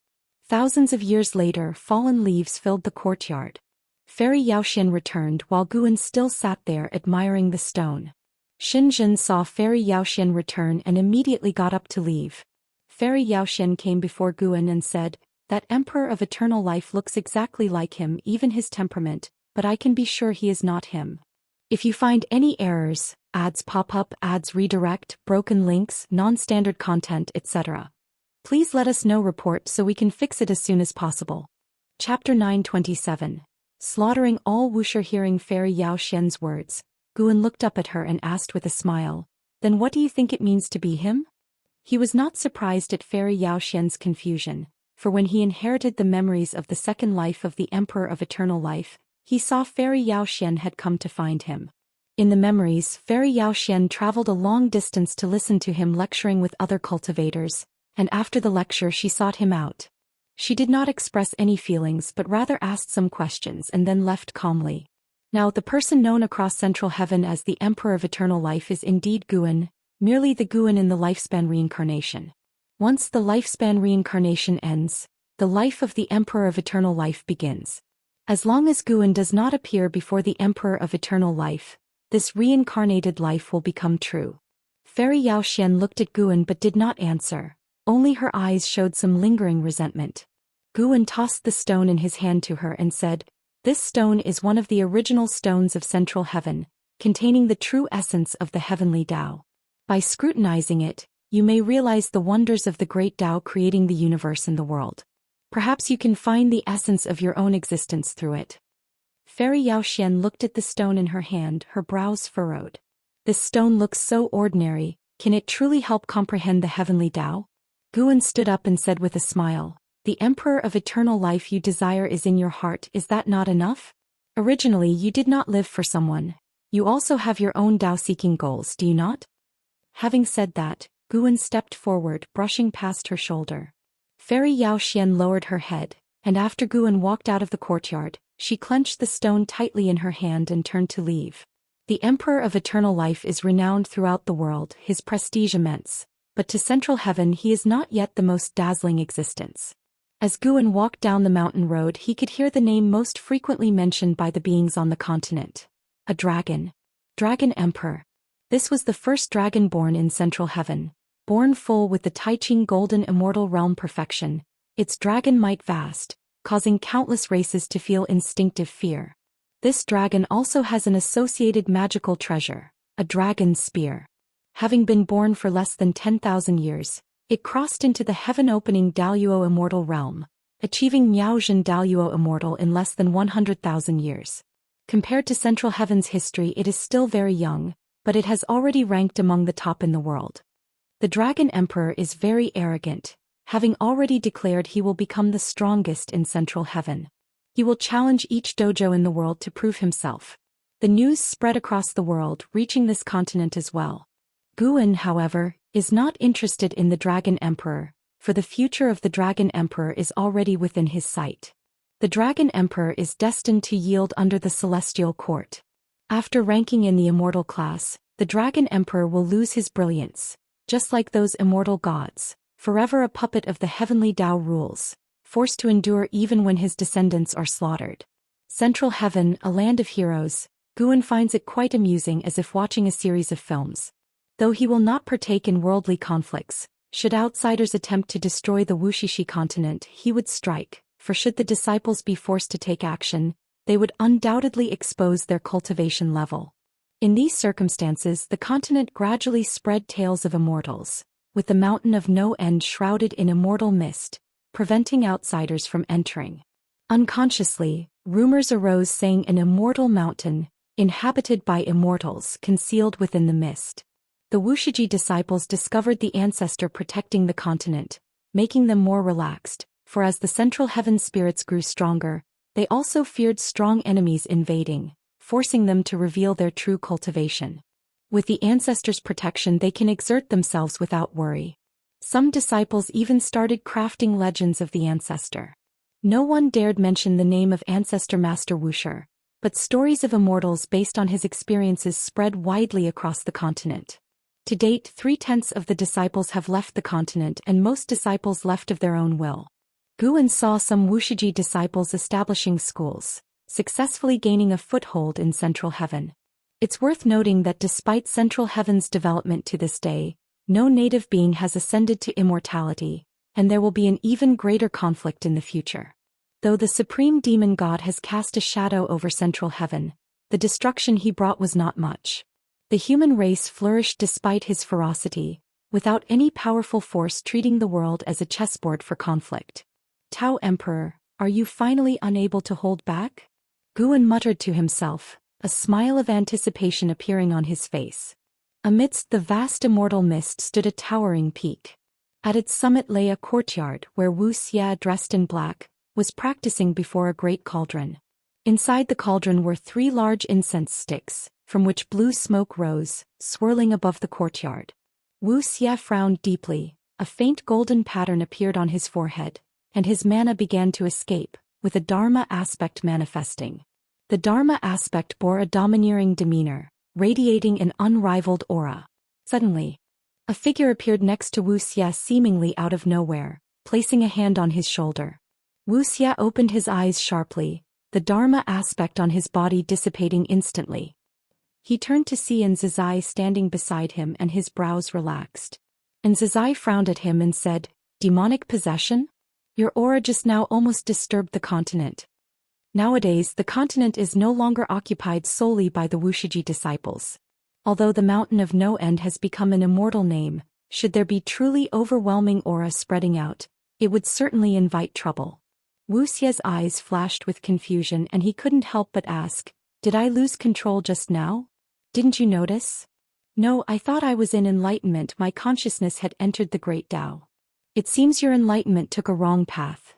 Thousands of years later, fallen leaves filled the courtyard. Fairy Zhou Xian returned while Guan still sat there admiring the stone. Xianxia saw Fairy Zhou Xian return and immediately got up to leave. Fairy Zhou Xian came before Guan and said, "That Emperor of Eternal Life looks exactly like him, even his temperament, but I can be sure he is not him. If you find any errors, ads pop up, ads redirect, broken links, non-standard content, etc., please let us know report so we can fix it as soon as possible." Chapter 927. Slaughtering all Wuxia. Hearing Fairy Zhou Xian's words, Guan looked up at her and asked with a smile, "Then what do you think it means to be him?" He was not surprised at Fairy Zhou Xian's confusion, for when he inherited the memories of the second life of the Emperor of Eternal Life, he saw Fairy Zhou Xian had come to find him. In the memories, Fairy Zhou Xian traveled a long distance to listen to him lecturing with other cultivators, and after the lecture she sought him out. She did not express any feelings but rather asked some questions and then left calmly. Now the person known across Central Heaven as the Emperor of Eternal Life is indeed Guan, merely the Guan in the lifespan reincarnation. Once the lifespan reincarnation ends, the life of the Emperor of Eternal Life begins. As long as Guan does not appear before the Emperor of Eternal Life, this reincarnated life will become true. Fairy Zhou Xian looked at Guan but did not answer, only her eyes showed some lingering resentment. Guan tossed the stone in his hand to her and said, "This stone is one of the original stones of Central Heaven, containing the true essence of the heavenly Tao. By scrutinizing it, you may realize the wonders of the great Tao creating the universe and the world. Perhaps you can find the essence of your own existence through it." Fairy Zhou Xian looked at the stone in her hand, her brows furrowed. "This stone looks so ordinary, can it truly help comprehend the heavenly Tao?" Guan stood up and said with a smile, "The Emperor of Eternal Life you desire is in your heart, is that not enough? Originally you did not live for someone. You also have your own Tao-seeking goals, do you not?" Having said that, Guan stepped forward, brushing past her shoulder. Fairy Zhou Xian lowered her head, and after Guan walked out of the courtyard, she clenched the stone tightly in her hand and turned to leave. The Emperor of Eternal Life is renowned throughout the world, his prestige immense, but to Central Heaven he is not yet the most dazzling existence. As Guan walked down the mountain road he could hear the name most frequently mentioned by the beings on the continent. A dragon. Dragon Emperor. This was the first dragon born in Central Heaven, born full with the Taiqing golden immortal realm perfection, its dragon might vast, causing countless races to feel instinctive fear. This dragon also has an associated magical treasure, a dragon's spear. Having been born for less than 10,000 years, it crossed into the heaven-opening Daoist immortal realm, achieving Miaozhen Daoist immortal in less than 100,000 years. Compared to Central Heaven's history it is still very young, but it has already ranked among the top in the world. The Dragon Emperor is very arrogant, having already declared he will become the strongest in Central Heaven. He will challenge each dojo in the world to prove himself. The news spread across the world, reaching this continent as well. Guan, however, is not interested in the Dragon Emperor, for the future of the Dragon Emperor is already within his sight. The Dragon Emperor is destined to yield under the Celestial Court. After ranking in the Immortal class, the Dragon Emperor will lose his brilliance, just like those immortal gods, forever a puppet of the heavenly Tao rules, forced to endure even when his descendants are slaughtered. Central Heaven, a land of heroes, Guan finds it quite amusing, as if watching a series of films. Though he will not partake in worldly conflicts, should outsiders attempt to destroy the Wuxia continent he would strike, for should the disciples be forced to take action, they would undoubtedly expose their cultivation level. In these circumstances the continent gradually spread tales of immortals, with the mountain of no end shrouded in immortal mist, preventing outsiders from entering. Unconsciously, rumors arose saying an immortal mountain, inhabited by immortals, concealed within the mist. The Wuxia disciples discovered the ancestor protecting the continent, making them more relaxed, for as the Central Heaven spirits grew stronger, they also feared strong enemies invading, forcing them to reveal their true cultivation. With the ancestors' protection they can exert themselves without worry. Some disciples even started crafting legends of the ancestor. No one dared mention the name of ancestor Master Wuxia, but stories of immortals based on his experiences spread widely across the continent. To date, 3/10 of the disciples have left the continent and most disciples left of their own will. Guan saw some Wuxia disciples establishing schools, successfully gaining a foothold in Central Heaven. It's worth noting that despite Central Heaven's development to this day, no native being has ascended to immortality, and there will be an even greater conflict in the future. Though the supreme demon god has cast a shadow over Central Heaven, the destruction he brought was not much. The human race flourished despite his ferocity, without any powerful force treating the world as a chessboard for conflict. Tao Emperor, are you finally unable to hold back? Guan muttered to himself, a smile of anticipation appearing on his face. Amidst the vast immortal mist stood a towering peak. At its summit lay a courtyard where Wuxia, dressed in black, was practicing before a great cauldron. Inside the cauldron were 3 large incense sticks, from which blue smoke rose, swirling above the courtyard. Wuxia frowned deeply, a faint golden pattern appeared on his forehead, and his mana began to escape, with a dharma aspect manifesting. The Dharma aspect bore a domineering demeanor, radiating an unrivaled aura. Suddenly, a figure appeared next to Wuxia seemingly out of nowhere, placing a hand on his shoulder. Wuxia opened his eyes sharply, the Dharma aspect on his body dissipating instantly. He turned to see Zhou standing beside him and his brows relaxed. Zhou frowned at him and said, "Demonic possession? Your aura just now almost disturbed the continent." Nowadays the continent is no longer occupied solely by the Wuxia disciples. Although the Mountain of No End has become an immortal name, should there be truly overwhelming aura spreading out, it would certainly invite trouble. Wuxia's eyes flashed with confusion and he couldn't help but ask, "Did I lose control just now? Didn't you notice?" "No, I thought I was in enlightenment. My consciousness had entered the great Tao." "It seems your enlightenment took a wrong path,"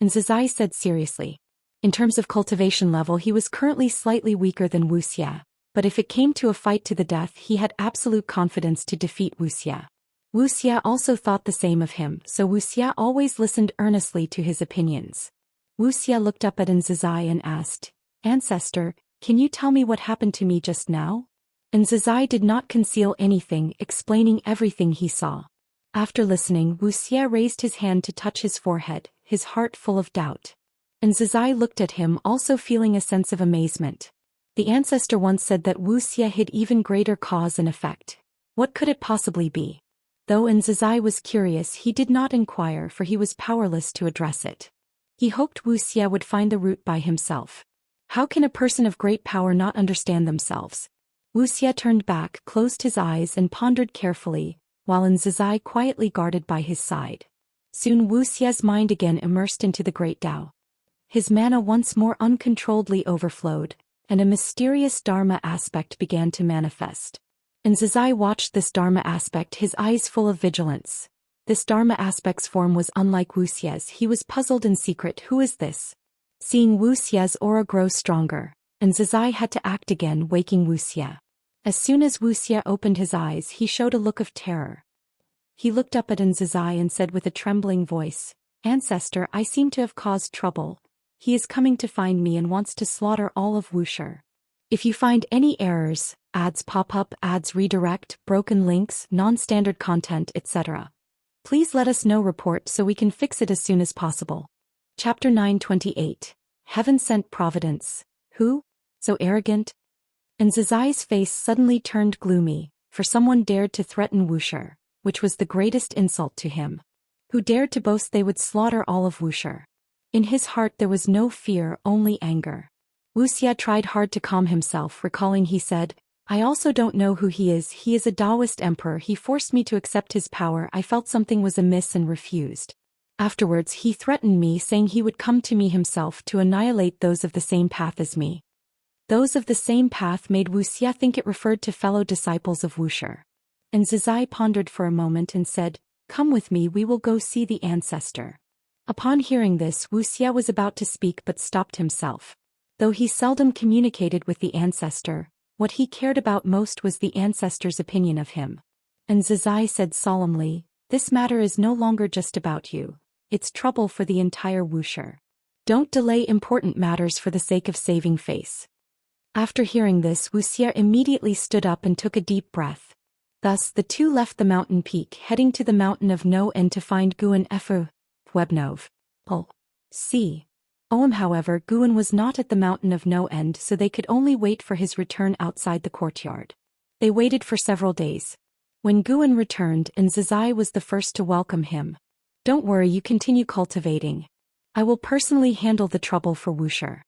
Zhou said seriously. In terms of cultivation level he was currently slightly weaker than Wuxia, but if it came to a fight to the death he had absolute confidence to defeat Wuxia. Wuxia also thought the same of him, so Wuxia always listened earnestly to his opinions. Wuxia looked up at Zhou and asked, "Ancestor, can you tell me what happened to me just now?" Zhou did not conceal anything, explaining everything he saw. After listening, Wuxia raised his hand to touch his forehead, his heart full of doubt. Zhou looked at him, also feeling a sense of amazement. The ancestor once said that Wuxia hid even greater cause and effect. What could it possibly be? Though Zhou was curious, he did not inquire, for he was powerless to address it. He hoped Wuxia would find the root by himself. How can a person of great power not understand themselves? Wuxia turned back, closed his eyes and pondered carefully, while Zhou quietly guarded by his side. Soon Wuxia's mind again immersed into the great Tao. His mana once more uncontrolledly overflowed, and a mysterious Dharma aspect began to manifest. Zhou watched this Dharma aspect, his eyes full of vigilance. This Dharma aspect's form was unlike Wuxia's. He was puzzled in secret. Who is this? Seeing Wuxia's aura grow stronger, Zhou had to act again, waking Wuxia. As soon as Wuxia opened his eyes he showed a look of terror. He looked up at Zhou and said with a trembling voice, "Ancestor, I seem to have caused trouble. He is coming to find me and wants to slaughter all of Wuxia. If you find any errors, ads pop up, ads redirect, broken links, non-standard content, etc., please let us know. Report so we can fix it as soon as possible." Chapter 928. Heaven Sent Providence. Who? So arrogant? Zhou's face suddenly turned gloomy, for someone dared to threaten Wuxia, which was the greatest insult to him. Who dared to boast they would slaughter all of Wuxia? In his heart there was no fear, only anger. Wuxia tried hard to calm himself, recalling he said, "I also don't know who he is. He is a Daoist emperor. He forced me to accept his power. I felt something was amiss and refused. Afterwards he threatened me, saying he would come to me himself to annihilate those of the same path as me." Those of the same path made Wuxia think it referred to fellow disciples of Wuxia. Zhou pondered for a moment and said, "Come with me, we will go see the ancestor." Upon hearing this, Wuxia was about to speak but stopped himself. Though he seldom communicated with the ancestor, what he cared about most was the ancestor's opinion of him. Zhou said solemnly, "This matter is no longer just about you. It's trouble for the entire Wuxia. Don't delay important matters for the sake of saving face." After hearing this, Wuxia immediately stood up and took a deep breath. Thus the two left the mountain peak, heading to the Mountain of No End to find Guan Efu Webnov. However, Guan was not at the Mountain of No End, so they could only wait for his return outside the courtyard. They waited for several days. When Guan returned, Zhou was the first to welcome him. "Don't worry, you continue cultivating. I will personally handle the trouble for Wuxia,"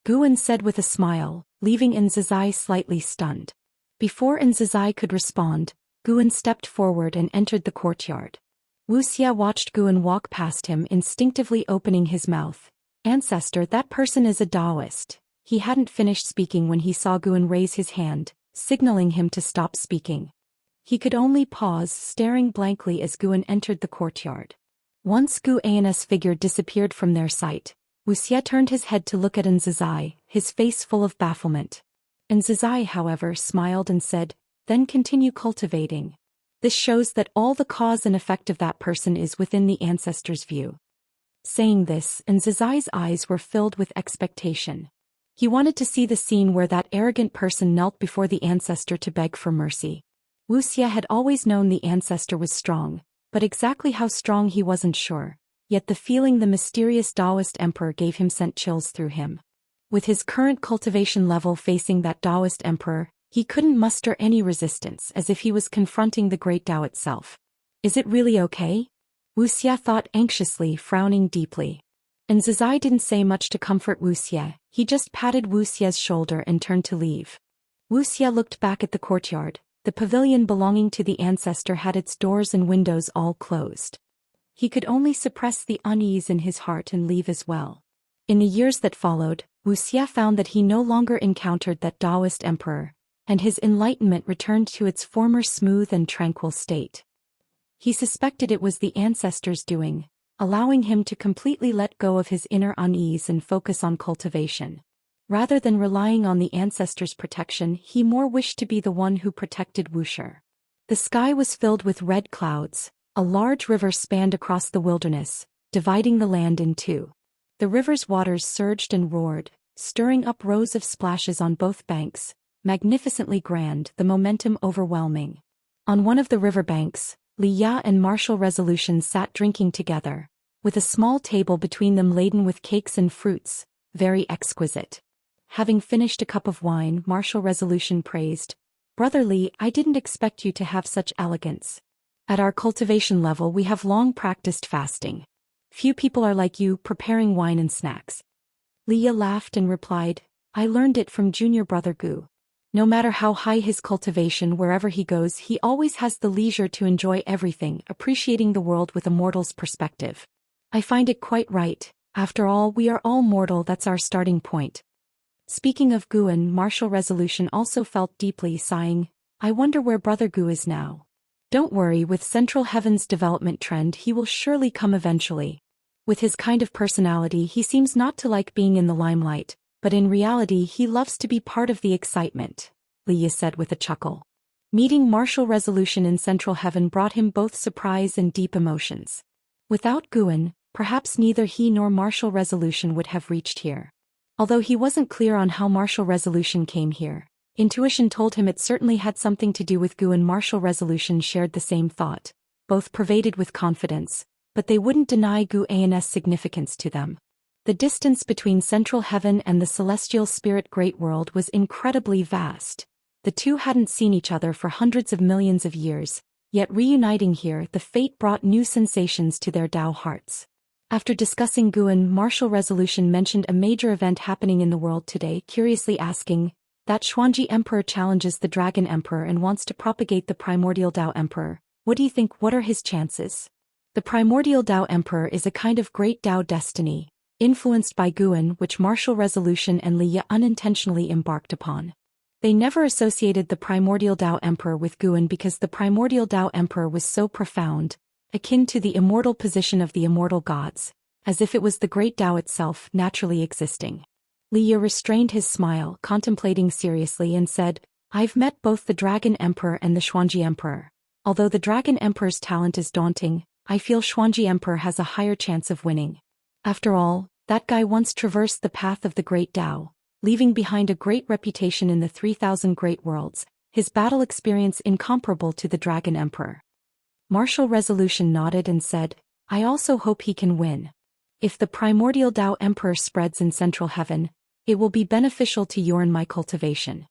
Guan said with a smile, leaving Zhou slightly stunned. Before Zhou could respond, Guan stepped forward and entered the courtyard. Wuxia watched Guan walk past him, instinctively opening his mouth. "Ancestor, that person is a Daoist." He hadn't finished speaking when he saw Guan raise his hand, signaling him to stop speaking. He could only pause, staring blankly as Guan entered the courtyard. Once Guan's figure disappeared from their sight, Wuxia turned his head to look at Zhou, his face full of bafflement. Zhou, however, smiled and said, "Then continue cultivating. This shows that all the cause and effect of that person is within the ancestor's view." Saying this, Zhou's eyes were filled with expectation. He wanted to see the scene where that arrogant person knelt before the ancestor to beg for mercy. Wuxia had always known the ancestor was strong, but exactly how strong he wasn't sure, yet the feeling the mysterious Daoist emperor gave him sent chills through him. With his current cultivation level facing that Daoist emperor, he couldn't muster any resistance, as if he was confronting the great Dao itself. Is it really okay? Wuxia thought anxiously, frowning deeply. And Zizai didn't say much to comfort Wuxia, he just patted Wuxia's shoulder and turned to leave. Wuxia looked back at the courtyard. The pavilion belonging to the ancestor had its doors and windows all closed. He could only suppress the unease in his heart and leave as well. In the years that followed, Wuxia found that he no longer encountered that Daoist emperor, and his enlightenment returned to its former smooth and tranquil state. He suspected it was the ancestor's doing, allowing him to completely let go of his inner unease and focus on cultivation. Rather than relying on the ancestor's protection, he more wished to be the one who protected Wuxia. The sky was filled with red clouds. A large river spanned across the wilderness, dividing the land in two. The river's waters surged and roared, stirring up rows of splashes on both banks, magnificently grand, the momentum overwhelming. On one of the river banks, Li Ya and Martial Resolution sat drinking together, with a small table between them laden with cakes and fruits, very exquisite. Having finished a cup of wine, Martial Resolution praised, "Brother Li, I didn't expect you to have such elegance. At our cultivation level we have long practiced fasting. Few people are like you, preparing wine and snacks." Leah laughed and replied, "I learned it from junior brother Gu. No matter how high his cultivation, wherever he goes he always has the leisure to enjoy everything, appreciating the world with a mortal's perspective. I find it quite right. After all, we are all mortal, that's our starting point." Speaking of Guan, Martial Resolution also felt deeply, sighing, "I wonder where brother Gu is now. Don't worry, with Central Heaven's development trend he will surely come eventually. With his kind of personality he seems not to like being in the limelight, but in reality he loves to be part of the excitement," Liya said with a chuckle. Meeting Martial Resolution in Central Heaven brought him both surprise and deep emotions. Without Guan, perhaps neither he nor Martial Resolution would have reached here. Although he wasn't clear on how Martial Resolution came here, intuition told him it certainly had something to do with Gu, and Martial Resolution shared the same thought, both pervaded with confidence, but they wouldn't deny Guan's significance to them. The distance between Central Heaven and the celestial spirit great world was incredibly vast. The two hadn't seen each other for hundreds of millions of years, yet reuniting here the fate brought new sensations to their Dao hearts. After discussing Guan, Martial Resolution mentioned a major event happening in the world today, curiously asking, "That Xuanji Emperor challenges the Dragon Emperor and wants to propagate the Primordial Dao Emperor. What do you think, what are his chances?" The Primordial Dao Emperor is a kind of great Dao destiny, influenced by Guan, which Martial Resolution and Liya unintentionally embarked upon. They never associated the Primordial Dao Emperor with Guan because the Primordial Dao Emperor was so profound, akin to the immortal position of the immortal gods, as if it was the great Dao itself naturally existing. Liya restrained his smile, contemplating seriously, and said, "I've met both the Dragon Emperor and the Xuanji Emperor. Although the Dragon Emperor's talent is daunting, I feel Xuanji Emperor has a higher chance of winning. After all, that guy once traversed the path of the great Dao, leaving behind a great reputation in the 3,000 great worlds, his battle experience incomparable to the Dragon Emperor." Martial Resolution nodded and said, "I also hope he can win. If the Primordial Dao Emperor spreads in Central Heaven, it will be beneficial to your and my cultivation.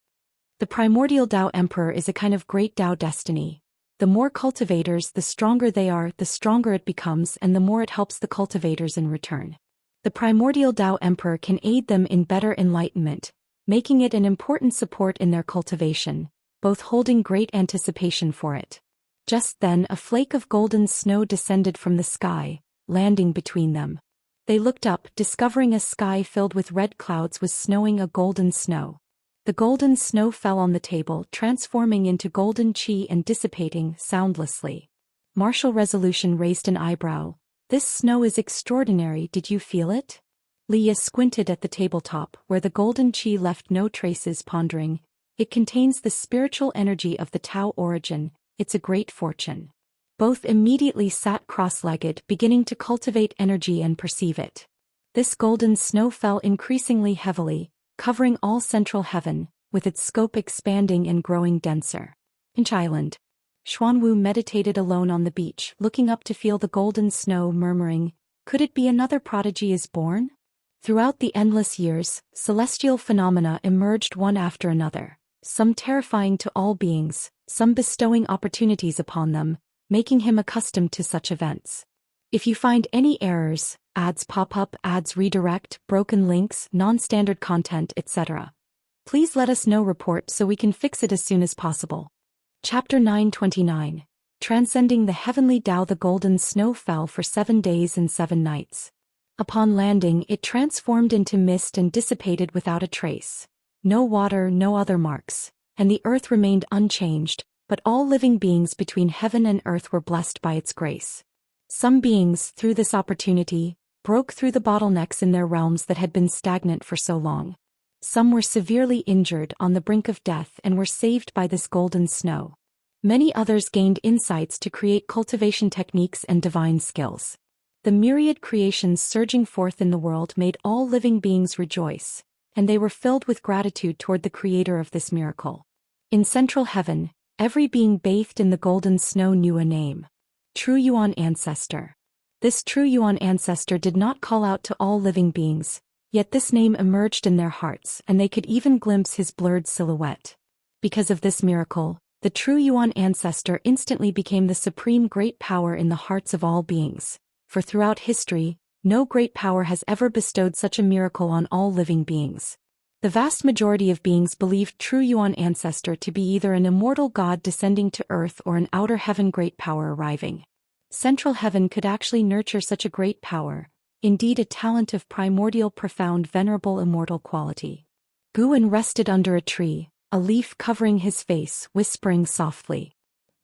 The Primordial Dao Emperor is a kind of great Dao destiny. The more cultivators, the stronger they are, the stronger it becomes, and the more it helps the cultivators in return. The Primordial Dao Emperor can aid them in better enlightenment, making it an important support in their cultivation, both holding great anticipation for it." Just then a flake of golden snow descended from the sky, landing between them. They looked up, discovering a sky filled with red clouds was snowing a golden snow. The golden snow fell on the table, transforming into golden chi and dissipating soundlessly. Martial Resolution raised an eyebrow. "This snow is extraordinary, did you feel it?" Liya squinted at the tabletop, where the golden chi left no traces, pondering. "It contains the spiritual energy of the Tao origin. It's a great fortune." Both immediately sat cross-legged, beginning to cultivate energy and perceive it. This golden snow fell increasingly heavily, covering all central heaven, with its scope expanding and growing denser. In Island, Xuanwu meditated alone on the beach, looking up to feel the golden snow, murmuring, "Could it be another prodigy is born?" Throughout the endless years, celestial phenomena emerged one after another, some terrifying to all beings, some bestowing opportunities upon them, making him accustomed to such events. If you find any errors, ads pop up, ads redirect, broken links, non-standard content, etc., please let us know. Report so we can fix it as soon as possible. Chapter 929. Transcending the Heavenly Tao. The golden snow fell for 7 days and 7 nights. Upon landing, it transformed into mist and dissipated without a trace. No water, no other marks, and the earth remained unchanged, but all living beings between heaven and earth were blessed by its grace. Some beings, through this opportunity, broke through the bottlenecks in their realms that had been stagnant for so long. Some were severely injured on the brink of death and were saved by this golden snow. Many others gained insights to create cultivation techniques and divine skills. The myriad creations surging forth in the world made all living beings rejoice, and they were filled with gratitude toward the creator of this miracle. In central heaven, every being bathed in the golden snow knew a name: True Yuan Ancestor. This True Yuan Ancestor did not call out to all living beings, yet this name emerged in their hearts and they could even glimpse his blurred silhouette. Because of this miracle, the True Yuan Ancestor instantly became the supreme great power in the hearts of all beings. For throughout history, no great power has ever bestowed such a miracle on all living beings. The vast majority of beings believed True Yuan Ancestor to be either an immortal god descending to earth or an outer heaven great power arriving. Central heaven could actually nurture such a great power, indeed a talent of primordial, profound, venerable, immortal quality. Guan rested under a tree, a leaf covering his face, whispering softly.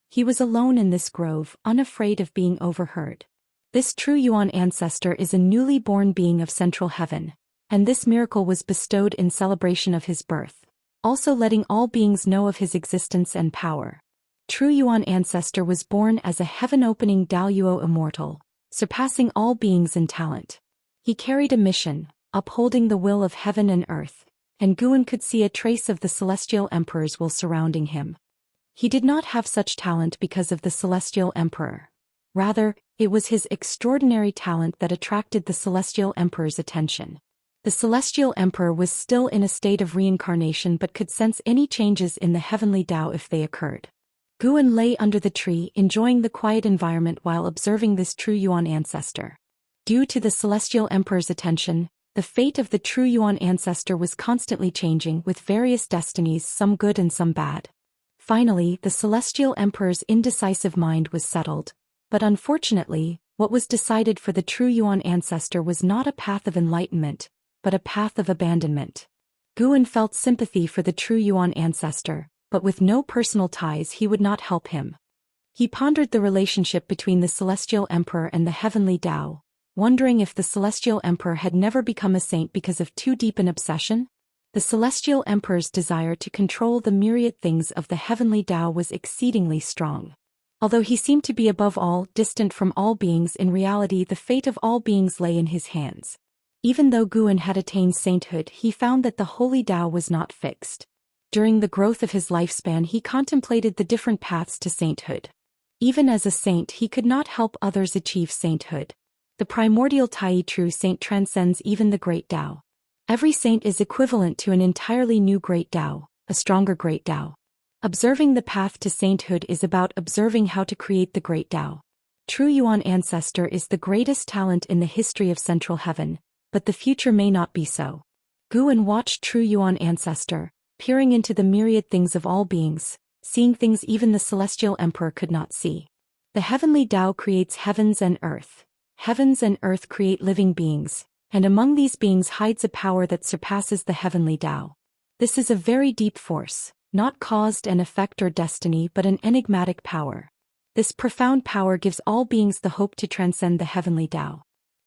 He was alone in this grove, unafraid of being overheard. This True Yuan Ancestor is a newly born being of central heaven, and this miracle was bestowed in celebration of his birth, also letting all beings know of his existence and power. True Yuan Ancestor was born as a heaven-opening Daoist Immortal, surpassing all beings in talent. He carried a mission, upholding the will of heaven and earth, and Guan could see a trace of the celestial emperor's will surrounding him. He did not have such talent because of the celestial emperor. Rather, it was his extraordinary talent that attracted the celestial emperor's attention. The celestial emperor was still in a state of reincarnation but could sense any changes in the heavenly Tao if they occurred. Guan lay under the tree, enjoying the quiet environment while observing this True Yuan Ancestor. Due to the celestial emperor's attention, the fate of the True Yuan Ancestor was constantly changing, with various destinies, some good and some bad. Finally, the celestial emperor's indecisive mind was settled. But unfortunately, what was decided for the True Yuan Ancestor was not a path of enlightenment, but a path of abandonment. Guan felt sympathy for the True Yuan Ancestor, but with no personal ties he would not help him. He pondered the relationship between the Celestial Emperor and the Heavenly Tao, wondering if the Celestial Emperor had never become a saint because of too deep an obsession. The Celestial Emperor's desire to control the myriad things of the Heavenly Tao was exceedingly strong. Although he seemed to be above all, distant from all beings, in reality the fate of all beings lay in his hands. Even though Guan had attained sainthood, he found that the Holy Tao was not fixed. During the growth of his lifespan he contemplated the different paths to sainthood. Even as a saint he could not help others achieve sainthood. The primordial Tai true saint transcends even the great Tao. Every saint is equivalent to an entirely new great Tao, a stronger great Tao. Observing the path to sainthood is about observing how to create the great Tao. True Yuan Ancestor is the greatest talent in the history of Central Heaven, but the future may not be so. Guan watched True Yuan Ancestor, peering into the myriad things of all beings, seeing things even the Celestial Emperor could not see. The Heavenly Tao creates heavens and earth. Heavens and earth create living beings, and among these beings hides a power that surpasses the Heavenly Tao. This is a very deep force, not cause and effect or destiny but an enigmatic power. This profound power gives all beings the hope to transcend the Heavenly Tao.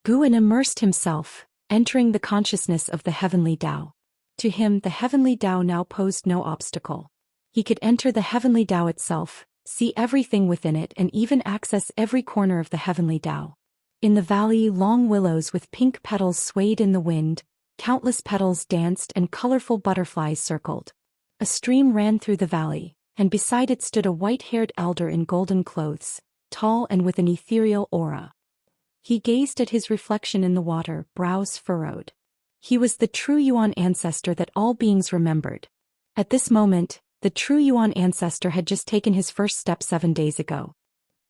Guan immersed himself, entering the consciousness of the Heavenly Tao. To him the Heavenly Tao now posed no obstacle. He could enter the Heavenly Tao itself, see everything within it and even access every corner of the Heavenly Tao. In the valley long willows with pink petals swayed in the wind, Countless petals danced and colorful butterflies circled. A stream ran through the valley, and beside it stood a white-haired elder in golden clothes, tall and with an ethereal aura. He gazed at his reflection in the water, brows furrowed. He was the true Yuan ancestor that all beings remembered. At this moment, the true Yuan ancestor had just taken his first step 7 days ago.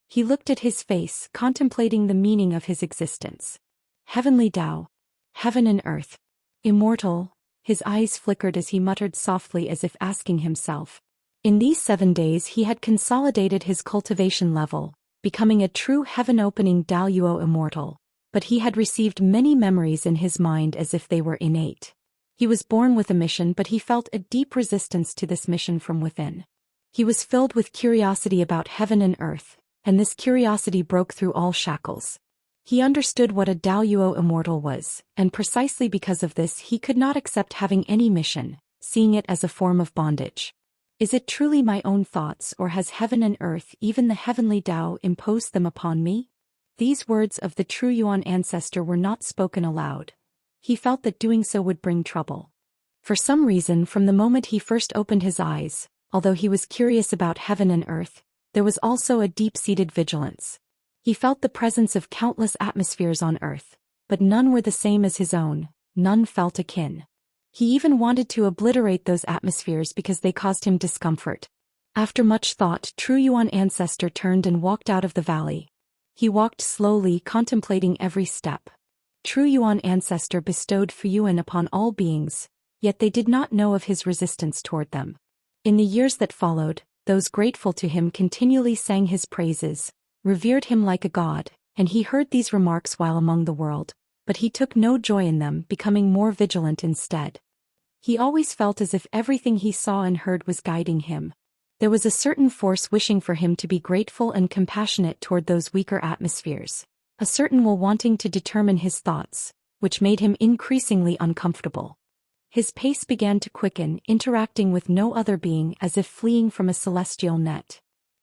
He looked at his face, contemplating the meaning of his existence. Heavenly Tao. Heaven and earth. Immortal. His eyes flickered as he muttered softly as if asking himself. In these 7 days he had consolidated his cultivation level, becoming a true heaven-opening Daoist immortal, but he had received many memories in his mind as if they were innate. He was born with a mission, but he felt a deep resistance to this mission from within. He was filled with curiosity about heaven and earth, and this curiosity broke through all shackles. He understood what a Daoist immortal was, and precisely because of this he could not accept having any mission, seeing it as a form of bondage. Is it truly my own thoughts, or has heaven and earth, even the heavenly Tao, imposed them upon me? These words of the true Yuan ancestor were not spoken aloud. He felt that doing so would bring trouble. For some reason, from the moment he first opened his eyes, although he was curious about heaven and earth, there was also a deep-seated vigilance. He felt the presence of countless atmospheres on earth, but none were the same as his own, none felt akin. He even wanted to obliterate those atmospheres because they caused him discomfort. After much thought, true Yuan ancestor turned and walked out of the valley. He walked slowly, contemplating every step. True Yuan ancestor bestowed Fuyuan upon all beings, yet they did not know of his resistance toward them. In the years that followed, those grateful to him continually sang his praises, revered him like a god, and he heard these remarks while among the world, but he took no joy in them, becoming more vigilant instead. He always felt as if everything he saw and heard was guiding him. There was a certain force wishing for him to be grateful and compassionate toward those weaker atmospheres, a certain will wanting to determine his thoughts, which made him increasingly uncomfortable. His pace began to quicken, interacting with no other being as if fleeing from a celestial net.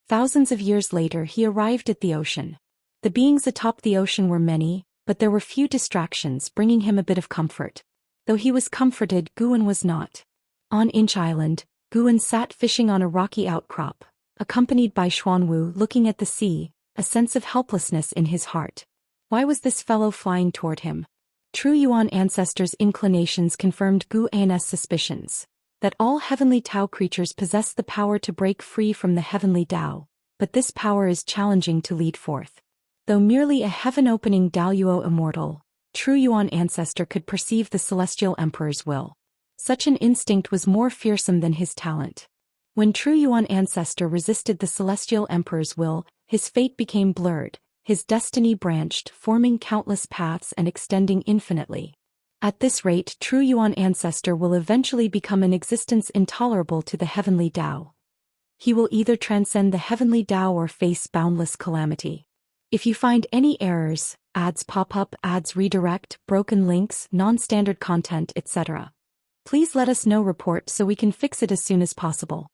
Thousands of years later he arrived at the ocean. The beings atop the ocean were many, but there were few distractions, bringing him a bit of comfort. Though he was comforted, Guan was not. On Inch Island, Guan sat fishing on a rocky outcrop, accompanied by Xuanwu, looking at the sea, a sense of helplessness in his heart. Why was this fellow flying toward him? True Yuan ancestors' inclinations confirmed Guan's suspicions, that all heavenly Tao creatures possess the power to break free from the heavenly Tao, but this power is challenging to lead forth. Though merely a heaven-opening Daoist immortal, true Yuan ancestor could perceive the celestial emperor's will. Such an instinct was more fearsome than his talent. When true Yuan ancestor resisted the celestial emperor's will, his fate became blurred, his destiny branched, forming countless paths and extending infinitely. At this rate, true Yuan ancestor will eventually become an existence intolerable to the heavenly Tao. He will either transcend the heavenly Tao or face boundless calamity. If you find any errors, ads pop up, ads redirect, broken links, non-standard content, etc., please let us know. Report so we can fix it as soon as possible.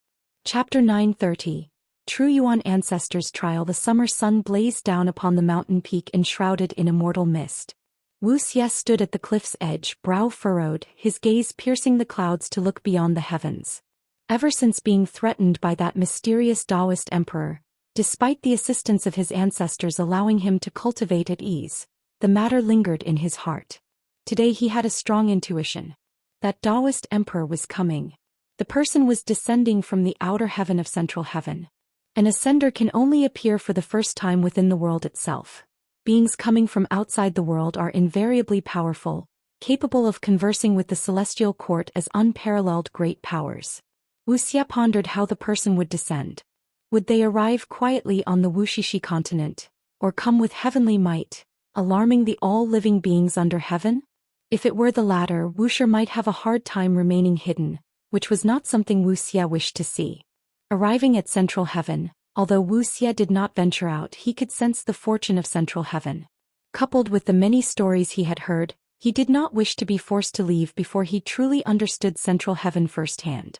Chapter 930. True Yuan Ancestors Trial. The summer sun blazed down upon the mountain peak enshrouded in immortal mist. Wuxia stood at the cliff's edge, brow furrowed, his gaze piercing the clouds to look beyond the heavens. Ever since being threatened by that mysterious Daoist emperor, despite the assistance of his ancestors allowing him to cultivate at ease, the matter lingered in his heart. Today he had a strong intuition. That Daoist emperor was coming. The person was descending from the outer heaven of central heaven. An ascender can only appear for the first time within the world itself. Beings coming from outside the world are invariably powerful, capable of conversing with the celestial court as unparalleled great powers. Wuxia pondered how the person would descend. Would they arrive quietly on the Wuxishi continent, or come with heavenly might, alarming the all-living beings under heaven? If it were the latter, Wuxia might have a hard time remaining hidden, which was not something Wuxia wished to see. Arriving at central heaven, although Wuxia did not venture out, he could sense the fortune of central heaven. Coupled with the many stories he had heard, he did not wish to be forced to leave before he truly understood central heaven firsthand.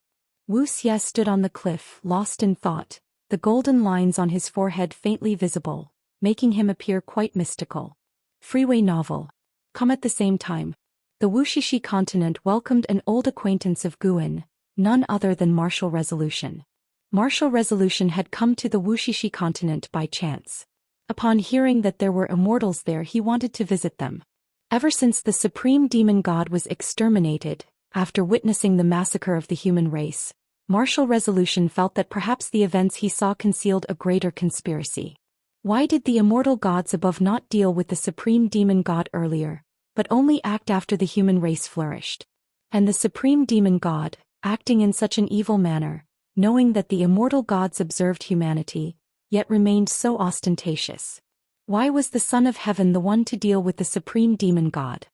Wuxia stood on the cliff, lost in thought, the golden lines on his forehead faintly visible, making him appear quite mystical. Freeway novel. Come at the same time. The Wuxia continent welcomed an old acquaintance of Guan, none other than Martial Resolution. Martial Resolution had come to the Wuxia continent by chance. Upon hearing that there were immortals there, he wanted to visit them. Ever since the supreme demon god was exterminated, after witnessing the massacre of the human race, Martial Resolution felt that perhaps the events he saw concealed a greater conspiracy. Why did the immortal gods above not deal with the supreme demon god earlier, but only act after the human race flourished? And the supreme demon god, acting in such an evil manner, knowing that the immortal gods observed humanity, yet remained so ostentatious. Why was the Son of Heaven the one to deal with the supreme demon god?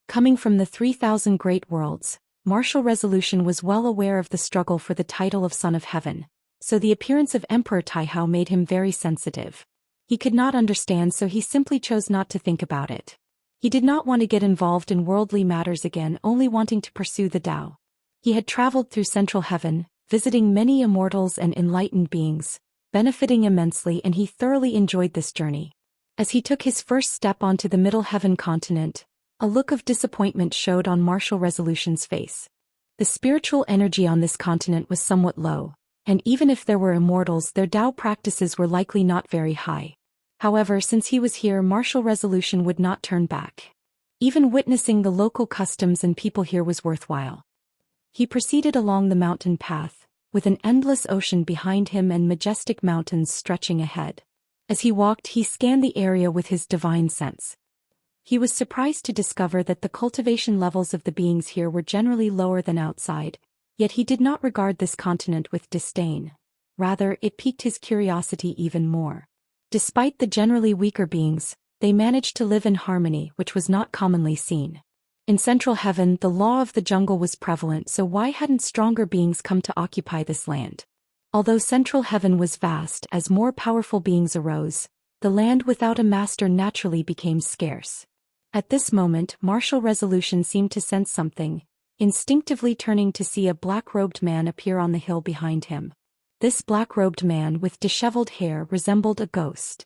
Coming from the 3,000 great worlds, Martial Resolution was well aware of the struggle for the title of Son of Heaven, so the appearance of Emperor Taihao made him very sensitive. He could not understand, so he simply chose not to think about it. He did not want to get involved in worldly matters again, only wanting to pursue the Tao. He had traveled through Central Heaven, visiting many immortals and enlightened beings, benefiting immensely, and he thoroughly enjoyed this journey. As he took his first step onto the Middle Heaven continent, a look of disappointment showed on Martial Resolution's face. The spiritual energy on this continent was somewhat low, and even if there were immortals, their Tao practices were likely not very high. However, since he was here, Martial Resolution would not turn back. Even witnessing the local customs and people here was worthwhile. He proceeded along the mountain path, with an endless ocean behind him and majestic mountains stretching ahead. As he walked, he scanned the area with his divine sense. He was surprised to discover that the cultivation levels of the beings here were generally lower than outside, yet he did not regard this continent with disdain. Rather, it piqued his curiosity even more. Despite the generally weaker beings, they managed to live in harmony, which was not commonly seen. In Central Heaven, the law of the jungle was prevalent, so why hadn't stronger beings come to occupy this land? Although Central Heaven was vast, as more powerful beings arose, the land without a master naturally became scarce. At this moment, Martial Resolution seemed to sense something, instinctively turning to see a black-robed man appear on the hill behind him. This black-robed man with disheveled hair resembled a ghost.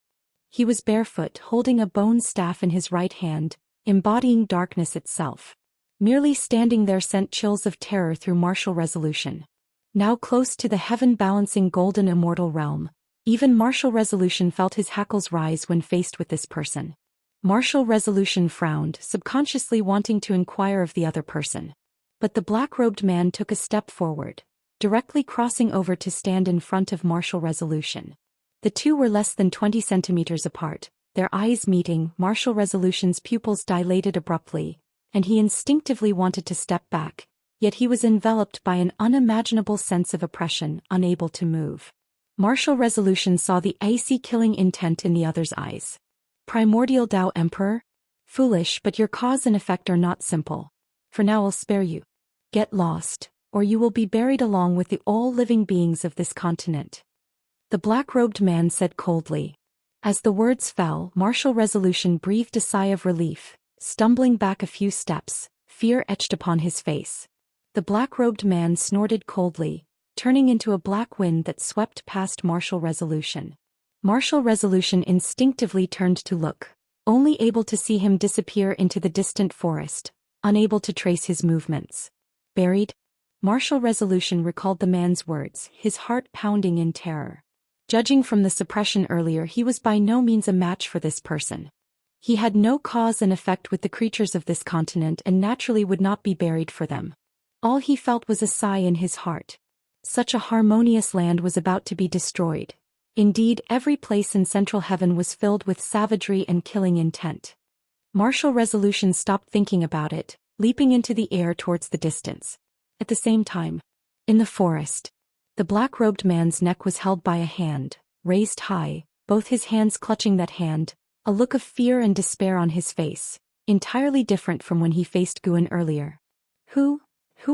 He was barefoot, holding a bone staff in his right hand, embodying darkness itself. Merely standing there sent chills of terror through Martial Resolution. Now close to the heaven-balancing golden immortal realm, even Martial Resolution felt his hackles rise when faced with this person. Martial Resolution frowned, subconsciously wanting to inquire of the other person. But the black-robed man took a step forward, directly crossing over to stand in front of Martial Resolution. The two were less than 20 centimeters apart, their eyes meeting. Martial Resolution's pupils dilated abruptly, and he instinctively wanted to step back, yet he was enveloped by an unimaginable sense of oppression, unable to move. Martial Resolution saw the icy killing intent in the other's eyes. Primordial Tao Emperor? Foolish, but your cause and effect are not simple. For now I'll spare you. Get lost, or you will be buried along with the all living beings of this continent. The black-robed man said coldly. As the words fell, Martial Resolution breathed a sigh of relief, stumbling back a few steps, fear etched upon his face. The black-robed man snorted coldly, turning into a black wind that swept past Martial Resolution. Martial Resolution instinctively turned to look, only able to see him disappear into the distant forest, unable to trace his movements. Buried? Martial Resolution recalled the man's words, his heart pounding in terror. Judging from the suppression earlier, he was by no means a match for this person. He had no cause and effect with the creatures of this continent and naturally would not be buried for them. All he felt was a sigh in his heart. Such a harmonious land was about to be destroyed. Indeed, every place in Central Heaven was filled with savagery and killing intent. Martial Resolution stopped thinking about it, leaping into the air towards the distance. At the same time, in the forest, the black-robed man's neck was held by a hand, raised high, both his hands clutching that hand, a look of fear and despair on his face, entirely different from when he faced Guan earlier. Who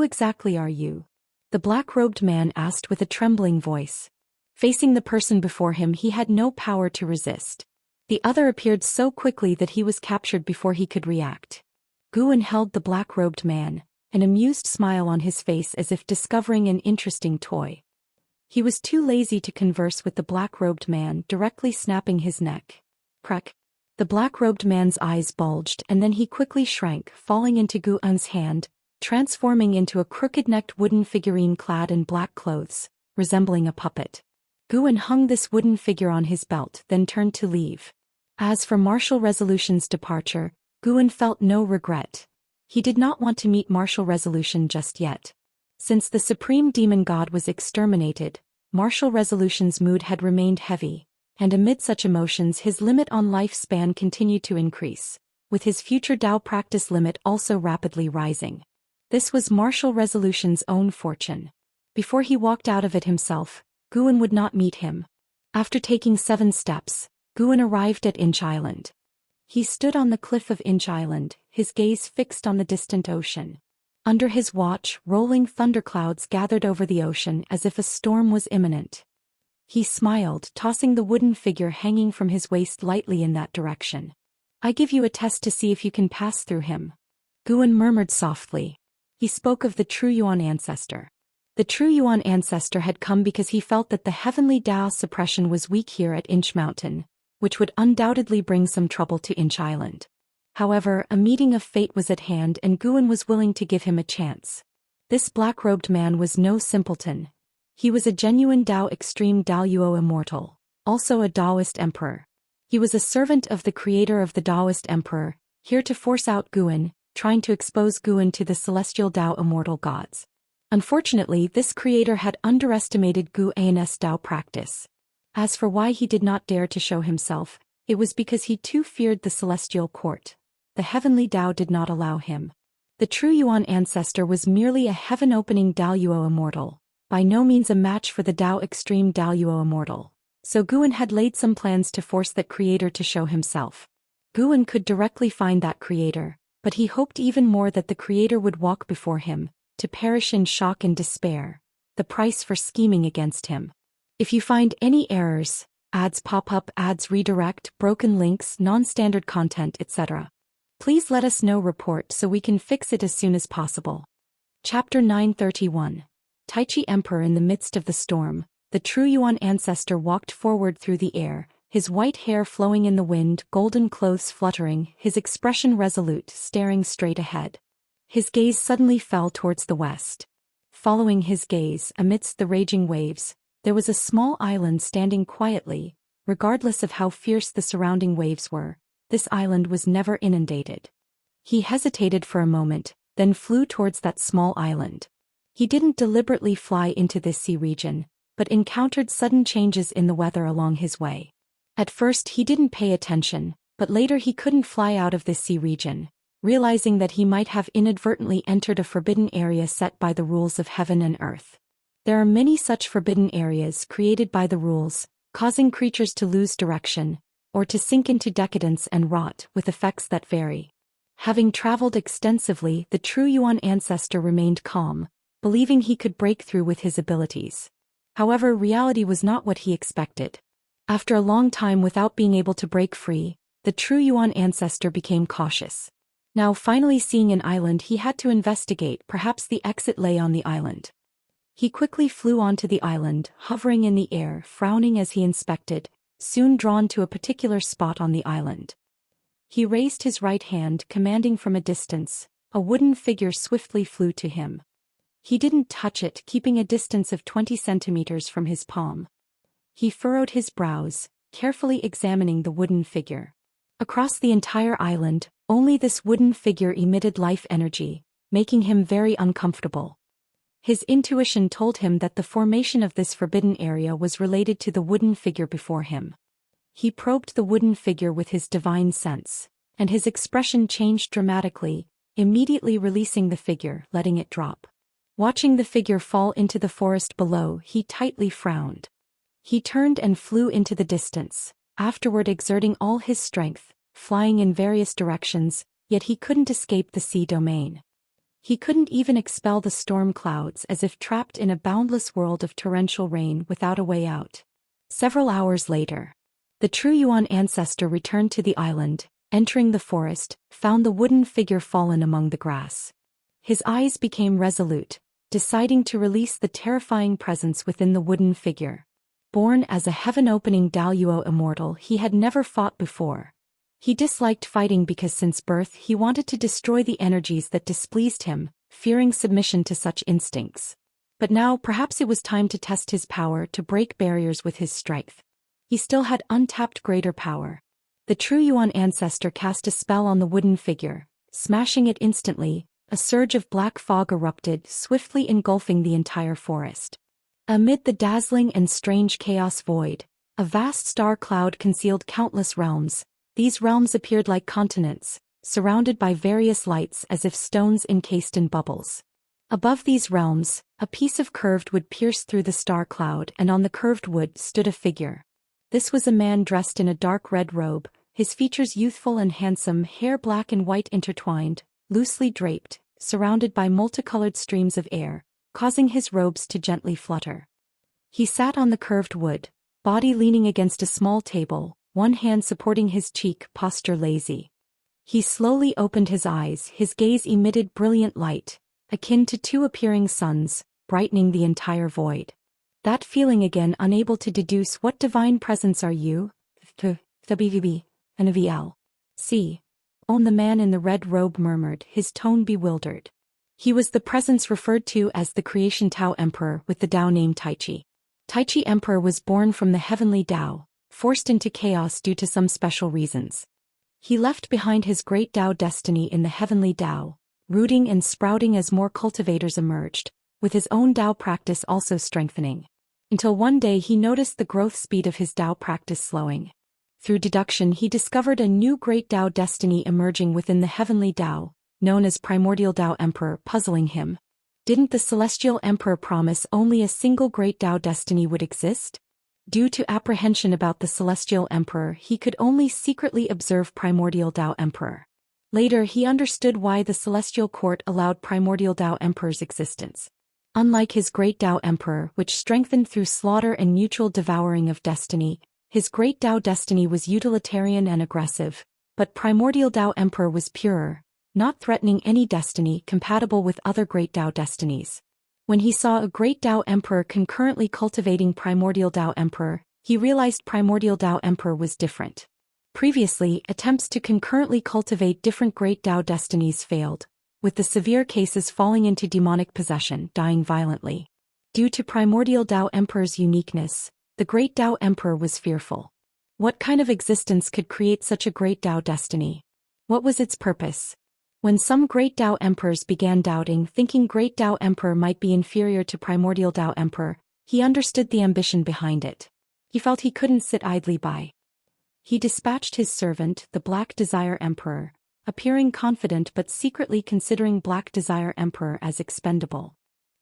exactly are you? The black-robed man asked with a trembling voice. Facing the person before him, he had no power to resist. The other appeared so quickly that he was captured before he could react. Guan held the black-robed man, an amused smile on his face as if discovering an interesting toy. He was too lazy to converse with the black-robed man, directly snapping his neck. Crack. The black-robed man's eyes bulged and then he quickly shrank, falling into Gu En's hand, transforming into a crooked-necked wooden figurine clad in black clothes, resembling a puppet. Gu En hung this wooden figure on his belt, then turned to leave. As for Martial Resolution's departure, Gu En felt no regret. He did not want to meet Martial Resolution just yet. Since the supreme demon god was exterminated, Martial Resolution's mood had remained heavy, and amid such emotions his limit on lifespan continued to increase, with his future Dao practice limit also rapidly rising. This was Martial Resolution's own fortune. Before he walked out of it himself, Gu En would not meet him. After taking 7 steps, Gu En arrived at Inch Island. He stood on the cliff of Inch Island, his gaze fixed on the distant ocean. Under his watch, rolling thunderclouds gathered over the ocean as if a storm was imminent. He smiled, tossing the wooden figure hanging from his waist lightly in that direction. "I give you a test to see if you can pass through him." Gu En murmured softly. He spoke of the true Yuan ancestor. The true Yuan ancestor had come because he felt that the heavenly Dao suppression was weak here at Inch Mountain, which would undoubtedly bring some trouble to Inch Island. However, a meeting of fate was at hand and Gu En was willing to give him a chance. This black-robed man was no simpleton. He was a genuine Dao extreme Daoist Immortal, also a Daoist emperor. He was a servant of the creator of the Daoist emperor, here to force out Gu En, trying to expose Gu En to the celestial Dao immortal gods. Unfortunately, this creator had underestimated Gu En's Dao practice. As for why he did not dare to show himself, it was because he too feared the celestial court. The heavenly Dao did not allow him. The true Yuan ancestor was merely a heaven-opening Daoist immortal, by no means a match for the Dao extreme Daoist immortal. So Gu En had laid some plans to force that creator to show himself. Gu En could directly find that creator, but he hoped even more that the creator would walk before him, to perish in shock and despair, the price for scheming against him. If you find any errors, ads pop up, ads redirect, broken links, non-standard content, etc., please let us know. Report so we can fix it as soon as possible. Chapter 931. Taichi Emperor. In the midst of the storm, the true Yuan ancestor walked forward through the air, his white hair flowing in the wind, golden clothes fluttering, his expression resolute, staring straight ahead. His gaze suddenly fell towards the west. Following his gaze, amidst the raging waves, there was a small island standing quietly. Regardless of how fierce the surrounding waves were, this island was never inundated. He hesitated for a moment, then flew towards that small island. He didn't deliberately fly into this sea region, but encountered sudden changes in the weather along his way. At first he didn't pay attention, but later he couldn't fly out of this sea region, realizing that he might have inadvertently entered a forbidden area set by the rules of heaven and earth. There are many such forbidden areas created by the rules, causing creatures to lose direction, or to sink into decadence and rot, with effects that vary. Having traveled extensively, the true Yuan ancestor remained calm, believing he could break through with his abilities. However, reality was not what he expected. After a long time without being able to break free, the true Yuan ancestor became cautious. Now finally seeing an island, he had to investigate. Perhaps the exit lay on the island. He quickly flew onto the island, hovering in the air, frowning as he inspected, soon drawn to a particular spot on the island. He raised his right hand, commanding from a distance. A wooden figure swiftly flew to him. He didn't touch it, keeping a distance of 20 centimeters from his palm. He furrowed his brows, carefully examining the wooden figure. Across the entire island, only this wooden figure emitted life energy, making him very uncomfortable. His intuition told him that the formation of this forbidden area was related to the wooden figure before him. He probed the wooden figure with his divine sense, and his expression changed dramatically, immediately releasing the figure, letting it drop. Watching the figure fall into the forest below, he tightly frowned. He turned and flew into the distance, afterward exerting all his strength, flying in various directions, yet he couldn't escape the sea domain. He couldn't even expel the storm clouds, as if trapped in a boundless world of torrential rain without a way out. Several hours later, the true Yuan ancestor returned to the island, entering the forest, found the wooden figure fallen among the grass. His eyes became resolute, deciding to release the terrifying presence within the wooden figure. Born as a heaven-opening Daoist immortal, he had never fought before. He disliked fighting because since birth he wanted to destroy the energies that displeased him, fearing submission to such instincts. But now perhaps it was time to test his power, to break barriers with his strength. He still had untapped greater power. The true Yuan ancestor cast a spell on the wooden figure, smashing it instantly. A surge of black fog erupted, swiftly engulfing the entire forest. Amid the dazzling and strange chaos void, a vast star cloud concealed countless realms. These realms appeared like continents, surrounded by various lights as if stones encased in bubbles. Above these realms, a piece of curved wood pierced through the star cloud, and on the curved wood stood a figure. This was a man dressed in a dark red robe, his features youthful and handsome, hair black and white intertwined, loosely draped, surrounded by multicolored streams of air, causing his robes to gently flutter. He sat on the curved wood, body leaning against a small table, one hand supporting his cheek, posture lazy. He slowly opened his eyes, his gaze emitted brilliant light, akin to two appearing suns, brightening the entire void. That feeling again, unable to deduce what divine presence are you? WVB, NVL. C. On the man in the red robe murmured, his tone bewildered. He was the presence referred to as the creation Tao Emperor with the Tao name Taichi. Taichi Emperor was born from the heavenly Tao, forced into chaos due to some special reasons. He left behind his great Tao destiny in the heavenly Tao, rooting and sprouting as more cultivators emerged, with his own Tao practice also strengthening. Until one day he noticed the growth speed of his Tao practice slowing. Through deduction he discovered a new great Tao destiny emerging within the heavenly Tao, known as Primordial Tao Emperor, puzzling him. Didn't the Celestial Emperor promise only a single great Tao destiny would exist? Due to apprehension about the Celestial Emperor, he could only secretly observe Primordial Tao Emperor. Later he understood why the Celestial Court allowed Primordial Tao Emperor's existence. Unlike his great Tao Emperor, which strengthened through slaughter and mutual devouring of destiny, his great Tao destiny was utilitarian and aggressive, but Primordial Tao Emperor was purer, not threatening any destiny, compatible with other great Tao destinies. When he saw a great Tao Emperor concurrently cultivating Primordial Tao Emperor, he realized Primordial Tao Emperor was different. Previously, attempts to concurrently cultivate different great Tao destinies failed, with the severe cases falling into demonic possession, dying violently. Due to Primordial Tao Emperor's uniqueness, the great Tao Emperor was fearful. What kind of existence could create such a great Tao destiny? What was its purpose? When some great Tao Emperors began doubting, thinking great Tao Emperor might be inferior to Primordial Tao Emperor, he understood the ambition behind it. He felt he couldn't sit idly by. He dispatched his servant, the Black Desire Emperor, appearing confident but secretly considering Black Desire Emperor as expendable.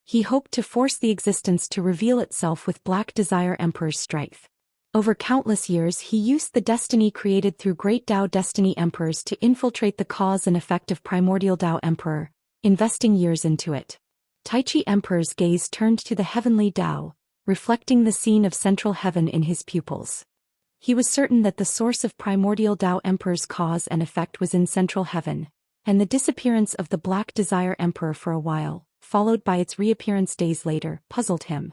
He hoped to force the existence to reveal itself with Black Desire Emperor's strength. Over countless years he used the destiny created through great Tao destiny emperors to infiltrate the cause and effect of Primordial Tao Emperor, investing years into it. Taichi Emperor's gaze turned to the heavenly Tao, reflecting the scene of central heaven in his pupils. He was certain that the source of Primordial Tao Emperor's cause and effect was in central heaven, and the disappearance of the Black Desire Emperor for a while, followed by its reappearance days later, puzzled him.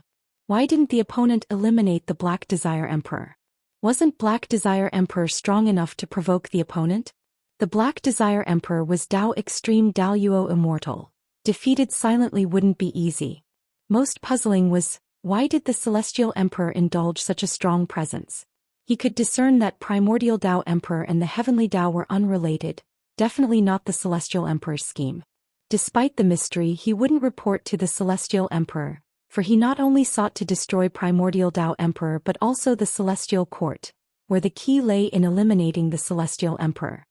Why didn't the opponent eliminate the Black Desire Emperor? Wasn't Black Desire Emperor strong enough to provoke the opponent? The Black Desire Emperor was Tao Extreme Tao Yuo Immortal. Defeated silently wouldn't be easy. Most puzzling was, why did the Celestial Emperor indulge such a strong presence? He could discern that Primordial Tao Emperor and the Heavenly Tao were unrelated, definitely not the Celestial Emperor's scheme. Despite the mystery, he wouldn't report to the Celestial Emperor, for he not only sought to destroy Primordial Tao Emperor but also the Celestial Court, where the key lay in eliminating the Celestial Emperor.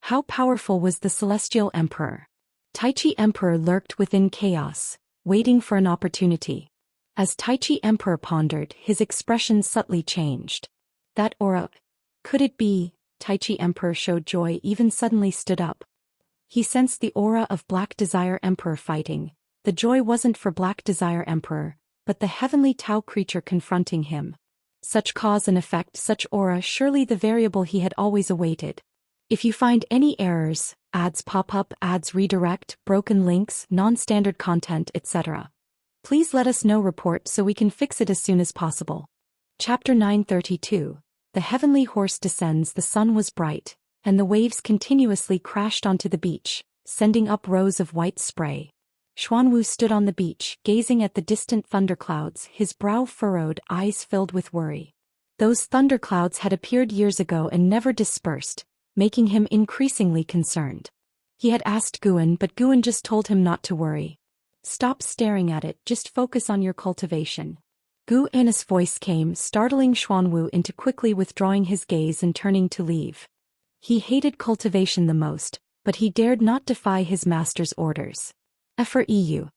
How powerful was the Celestial Emperor? Taichi Emperor lurked within chaos, waiting for an opportunity. As Taichi Emperor pondered, his expression subtly changed. That aura, could it be? Taichi Emperor showed joy, even suddenly stood up. He sensed the aura of Black Desire Emperor fighting. The joy wasn't for Black Desire Emperor, but the heavenly Tao creature confronting him. Such cause and effect, such aura, surely the variable he had always awaited. If you find any errors, ads pop up, ads redirect, broken links, non-standard content, etc., please let us know. Report so we can fix it as soon as possible. Chapter 932. The heavenly horse descends. The sun was bright, and the waves continuously crashed onto the beach, sending up rows of white spray. Xuanwu stood on the beach, gazing at the distant thunderclouds, his brow furrowed, eyes filled with worry. Those thunderclouds had appeared years ago and never dispersed, making him increasingly concerned. He had asked Guan, but Guan just told him not to worry. Stop staring at it, just focus on your cultivation. Guan's voice came, startling Xuanwu into quickly withdrawing his gaze and turning to leave. He hated cultivation the most, but he dared not defy his master's orders. F'eu.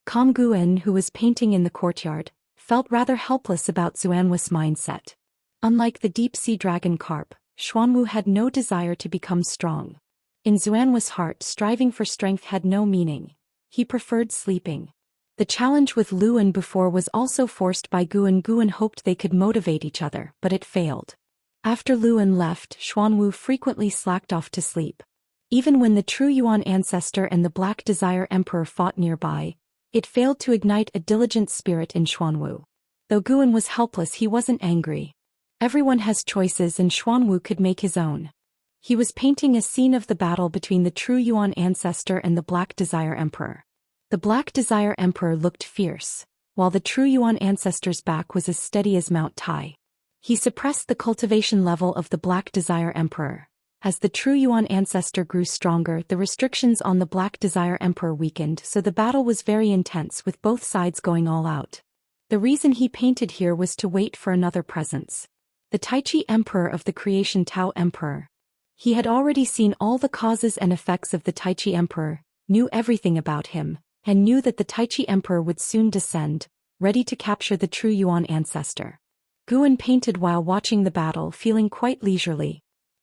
Calm Guan, who was painting in the courtyard, felt rather helpless about Xuanwu's mindset. Unlike the deep-sea dragon carp, Xuanwu had no desire to become strong. In Xuanwu's heart, striving for strength had no meaning. He preferred sleeping. The challenge with Luan before was also forced by Guan. Guan hoped they could motivate each other, but it failed. After Luan left, Xuanwu frequently slacked off to sleep. Even when the true Yuan ancestor and the Black Desire Emperor fought nearby, it failed to ignite a diligent spirit in Xuanwu. Though Guan was helpless, he wasn't angry. Everyone has choices and Xuanwu could make his own. He was painting a scene of the battle between the true Yuan ancestor and the Black Desire Emperor. The Black Desire Emperor looked fierce, while the true Yuan ancestor's back was as steady as Mount Tai. He suppressed the cultivation level of the Black Desire Emperor. As the true Yuan ancestor grew stronger, the restrictions on the Black Desire Emperor weakened, so the battle was very intense with both sides going all out. The reason he painted here was to wait for another presence. The Taichi Emperor of the Creation Tao Emperor. He had already seen all the causes and effects of the Taichi Emperor, knew everything about him, and knew that the Taichi Emperor would soon descend, ready to capture the true Yuan ancestor. Guan painted while watching the battle, feeling quite leisurely.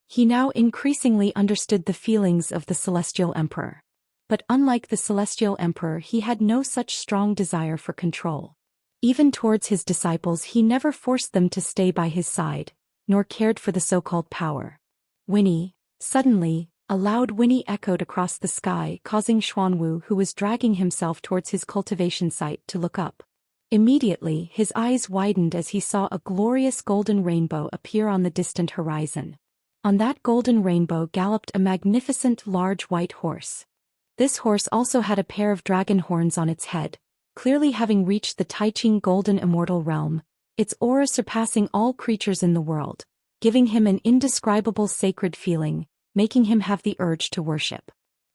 He now increasingly understood the feelings of the Celestial Emperor. But unlike the Celestial Emperor, he had no such strong desire for control. Even towards his disciples, he never forced them to stay by his side, nor cared for the so-called power. Whinny. Suddenly, a loud whinny echoed across the sky, causing Xuanwu, who was dragging himself towards his cultivation site, to look up. Immediately, his eyes widened as he saw a glorious golden rainbow appear on the distant horizon. On that golden rainbow galloped a magnificent large white horse. This horse also had a pair of dragon horns on its head, clearly having reached the Taiching Golden Immortal realm, its aura surpassing all creatures in the world, giving him an indescribable sacred feeling, making him have the urge to worship.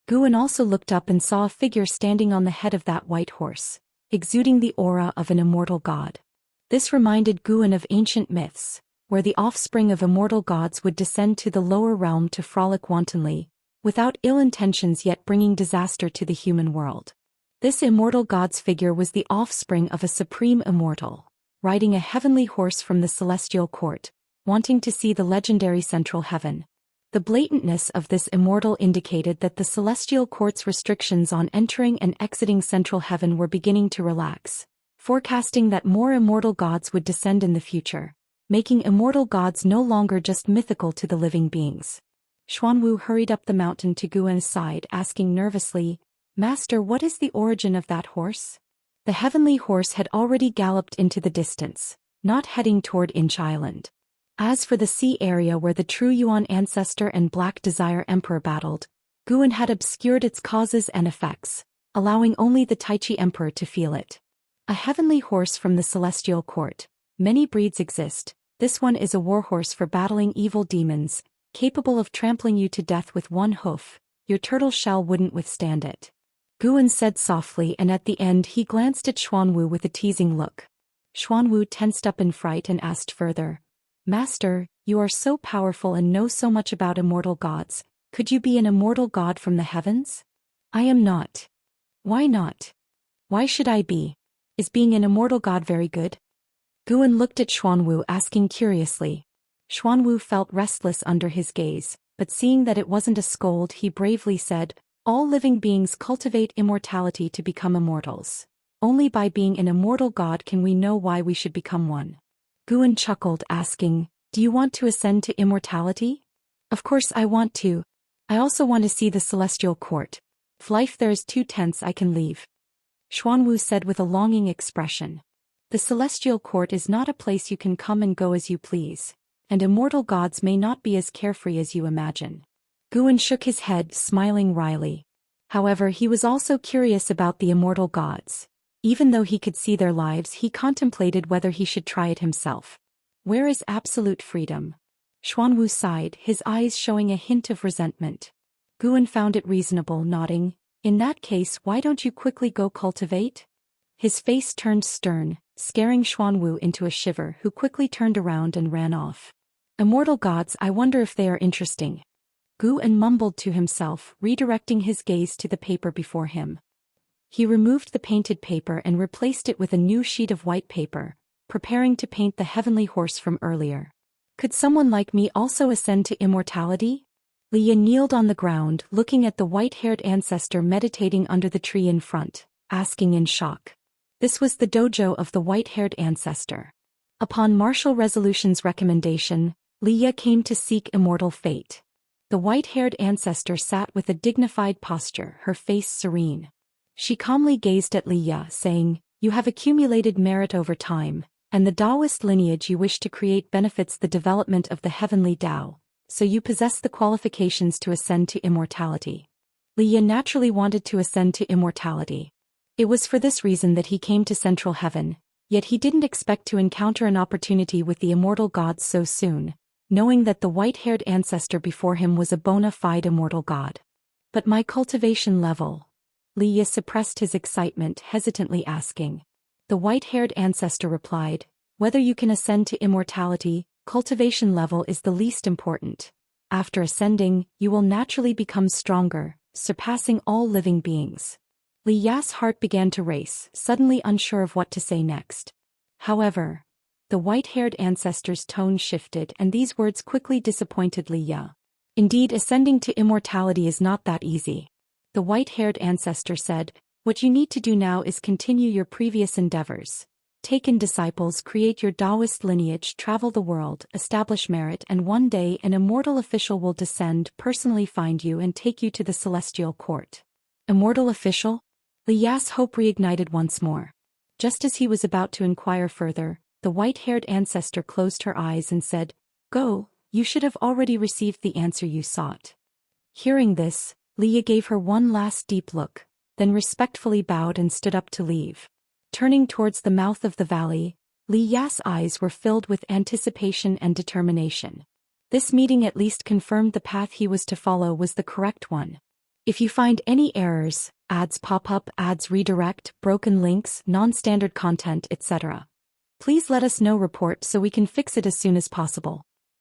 Guan also looked up and saw a figure standing on the head of that white horse, exuding the aura of an immortal god. This reminded Guan of ancient myths, where the offspring of immortal gods would descend to the lower realm to frolic wantonly, without ill intentions yet bringing disaster to the human world. This immortal god's figure was the offspring of a supreme immortal, riding a heavenly horse from the celestial court, wanting to see the legendary central heaven. The blatantness of this immortal indicated that the celestial court's restrictions on entering and exiting central heaven were beginning to relax, forecasting that more immortal gods would descend in the future, making immortal gods no longer just mythical to the living beings. Xuanwu hurried up the mountain to Guan's side, asking nervously, "Master, what is the origin of that horse?" The heavenly horse had already galloped into the distance, not heading toward Inch Island. As for the sea area where the true Yuan ancestor and Black Desire Emperor battled, Guan had obscured its causes and effects, allowing only the Taichi Emperor to feel it. A heavenly horse from the celestial court. Many breeds exist. This one is a warhorse for battling evil demons, capable of trampling you to death with one hoof. Your turtle shell wouldn't withstand it. Guan said softly, and at the end he glanced at Xuanwu with a teasing look. Xuanwu tensed up in fright and asked further, "Master, you are so powerful and know so much about immortal gods. Could you be an immortal god from the heavens?" "I am not." "Why not? Why should I be? Is being an immortal god very good?" Guan looked at Xuanwu, asking curiously. Xuanwu felt restless under his gaze, but seeing that it wasn't a scold, he bravely said, "All living beings cultivate immortality to become immortals. Only by being an immortal god can we know why we should become one." Guan chuckled, asking, "Do you want to ascend to immortality?" "Of course I want to. I also want to see the celestial court. If life there is too tense, I can leave." Xuanwu said with a longing expression. "The celestial court is not a place you can come and go as you please. and immortal gods may not be as carefree as you imagine. Guan shook his head, smiling wryly. However, he was also curious about the immortal gods. Even though he could see their lives, he contemplated whether he should try it himself. Where is absolute freedom? Xuanwu sighed, his eyes showing a hint of resentment. Guan found it reasonable, nodding. In that case, why don't you quickly go cultivate? His face turned stern, scaring Xuanwu into a shiver, who quickly turned around and ran off. Immortal gods, I wonder if they are interesting. Guan mumbled to himself, redirecting his gaze to the paper before him. He removed the painted paper and replaced it with a new sheet of white paper, preparing to paint the heavenly horse from earlier. Could someone like me also ascend to immortality? Liya kneeled on the ground, looking at the white-haired ancestor meditating under the tree in front, asking in shock. This was the dojo of the white-haired ancestor. Upon Martial Resolution's recommendation, Liya came to seek immortal fate. The white-haired ancestor sat with a dignified posture, her face serene. She calmly gazed at Liya, saying, "You have accumulated merit over time, and the Daoist lineage you wish to create benefits the development of the heavenly Tao, so you possess the qualifications to ascend to immortality." Liya naturally wanted to ascend to immortality. It was for this reason that he came to Central Heaven, yet he didn't expect to encounter an opportunity with the immortal gods so soon, knowing that the white-haired ancestor before him was a bona fide immortal god. But my cultivation level? Liya suppressed his excitement, hesitantly asking. The white-haired ancestor replied, "Whether you can ascend to immortality, cultivation level is the least important. After ascending, you will naturally become stronger, surpassing all living beings." Liya's heart began to race, suddenly unsure of what to say next. However, the white-haired ancestor's tone shifted, and these words quickly disappointed Liya. Indeed, ascending to immortality is not that easy. The white-haired ancestor said, "What you need to do now is continue your previous endeavors. Take in disciples, create your Daoist lineage, travel the world, establish merit, and one day an immortal official will descend, personally find you and take you to the celestial court." Immortal official? Liya's hope reignited once more. Just as he was about to inquire further, the white-haired ancestor closed her eyes and said, "Go, you should have already received the answer you sought." Hearing this, Liya gave her one last deep look, then respectfully bowed and stood up to leave. Turning towards the mouth of the valley, Liya's eyes were filled with anticipation and determination. This meeting at least confirmed the path he was to follow was the correct one. If you find any errors, ads pop up, ads redirect, broken links, non-standard content, etc., please let us know, report so we can fix it as soon as possible.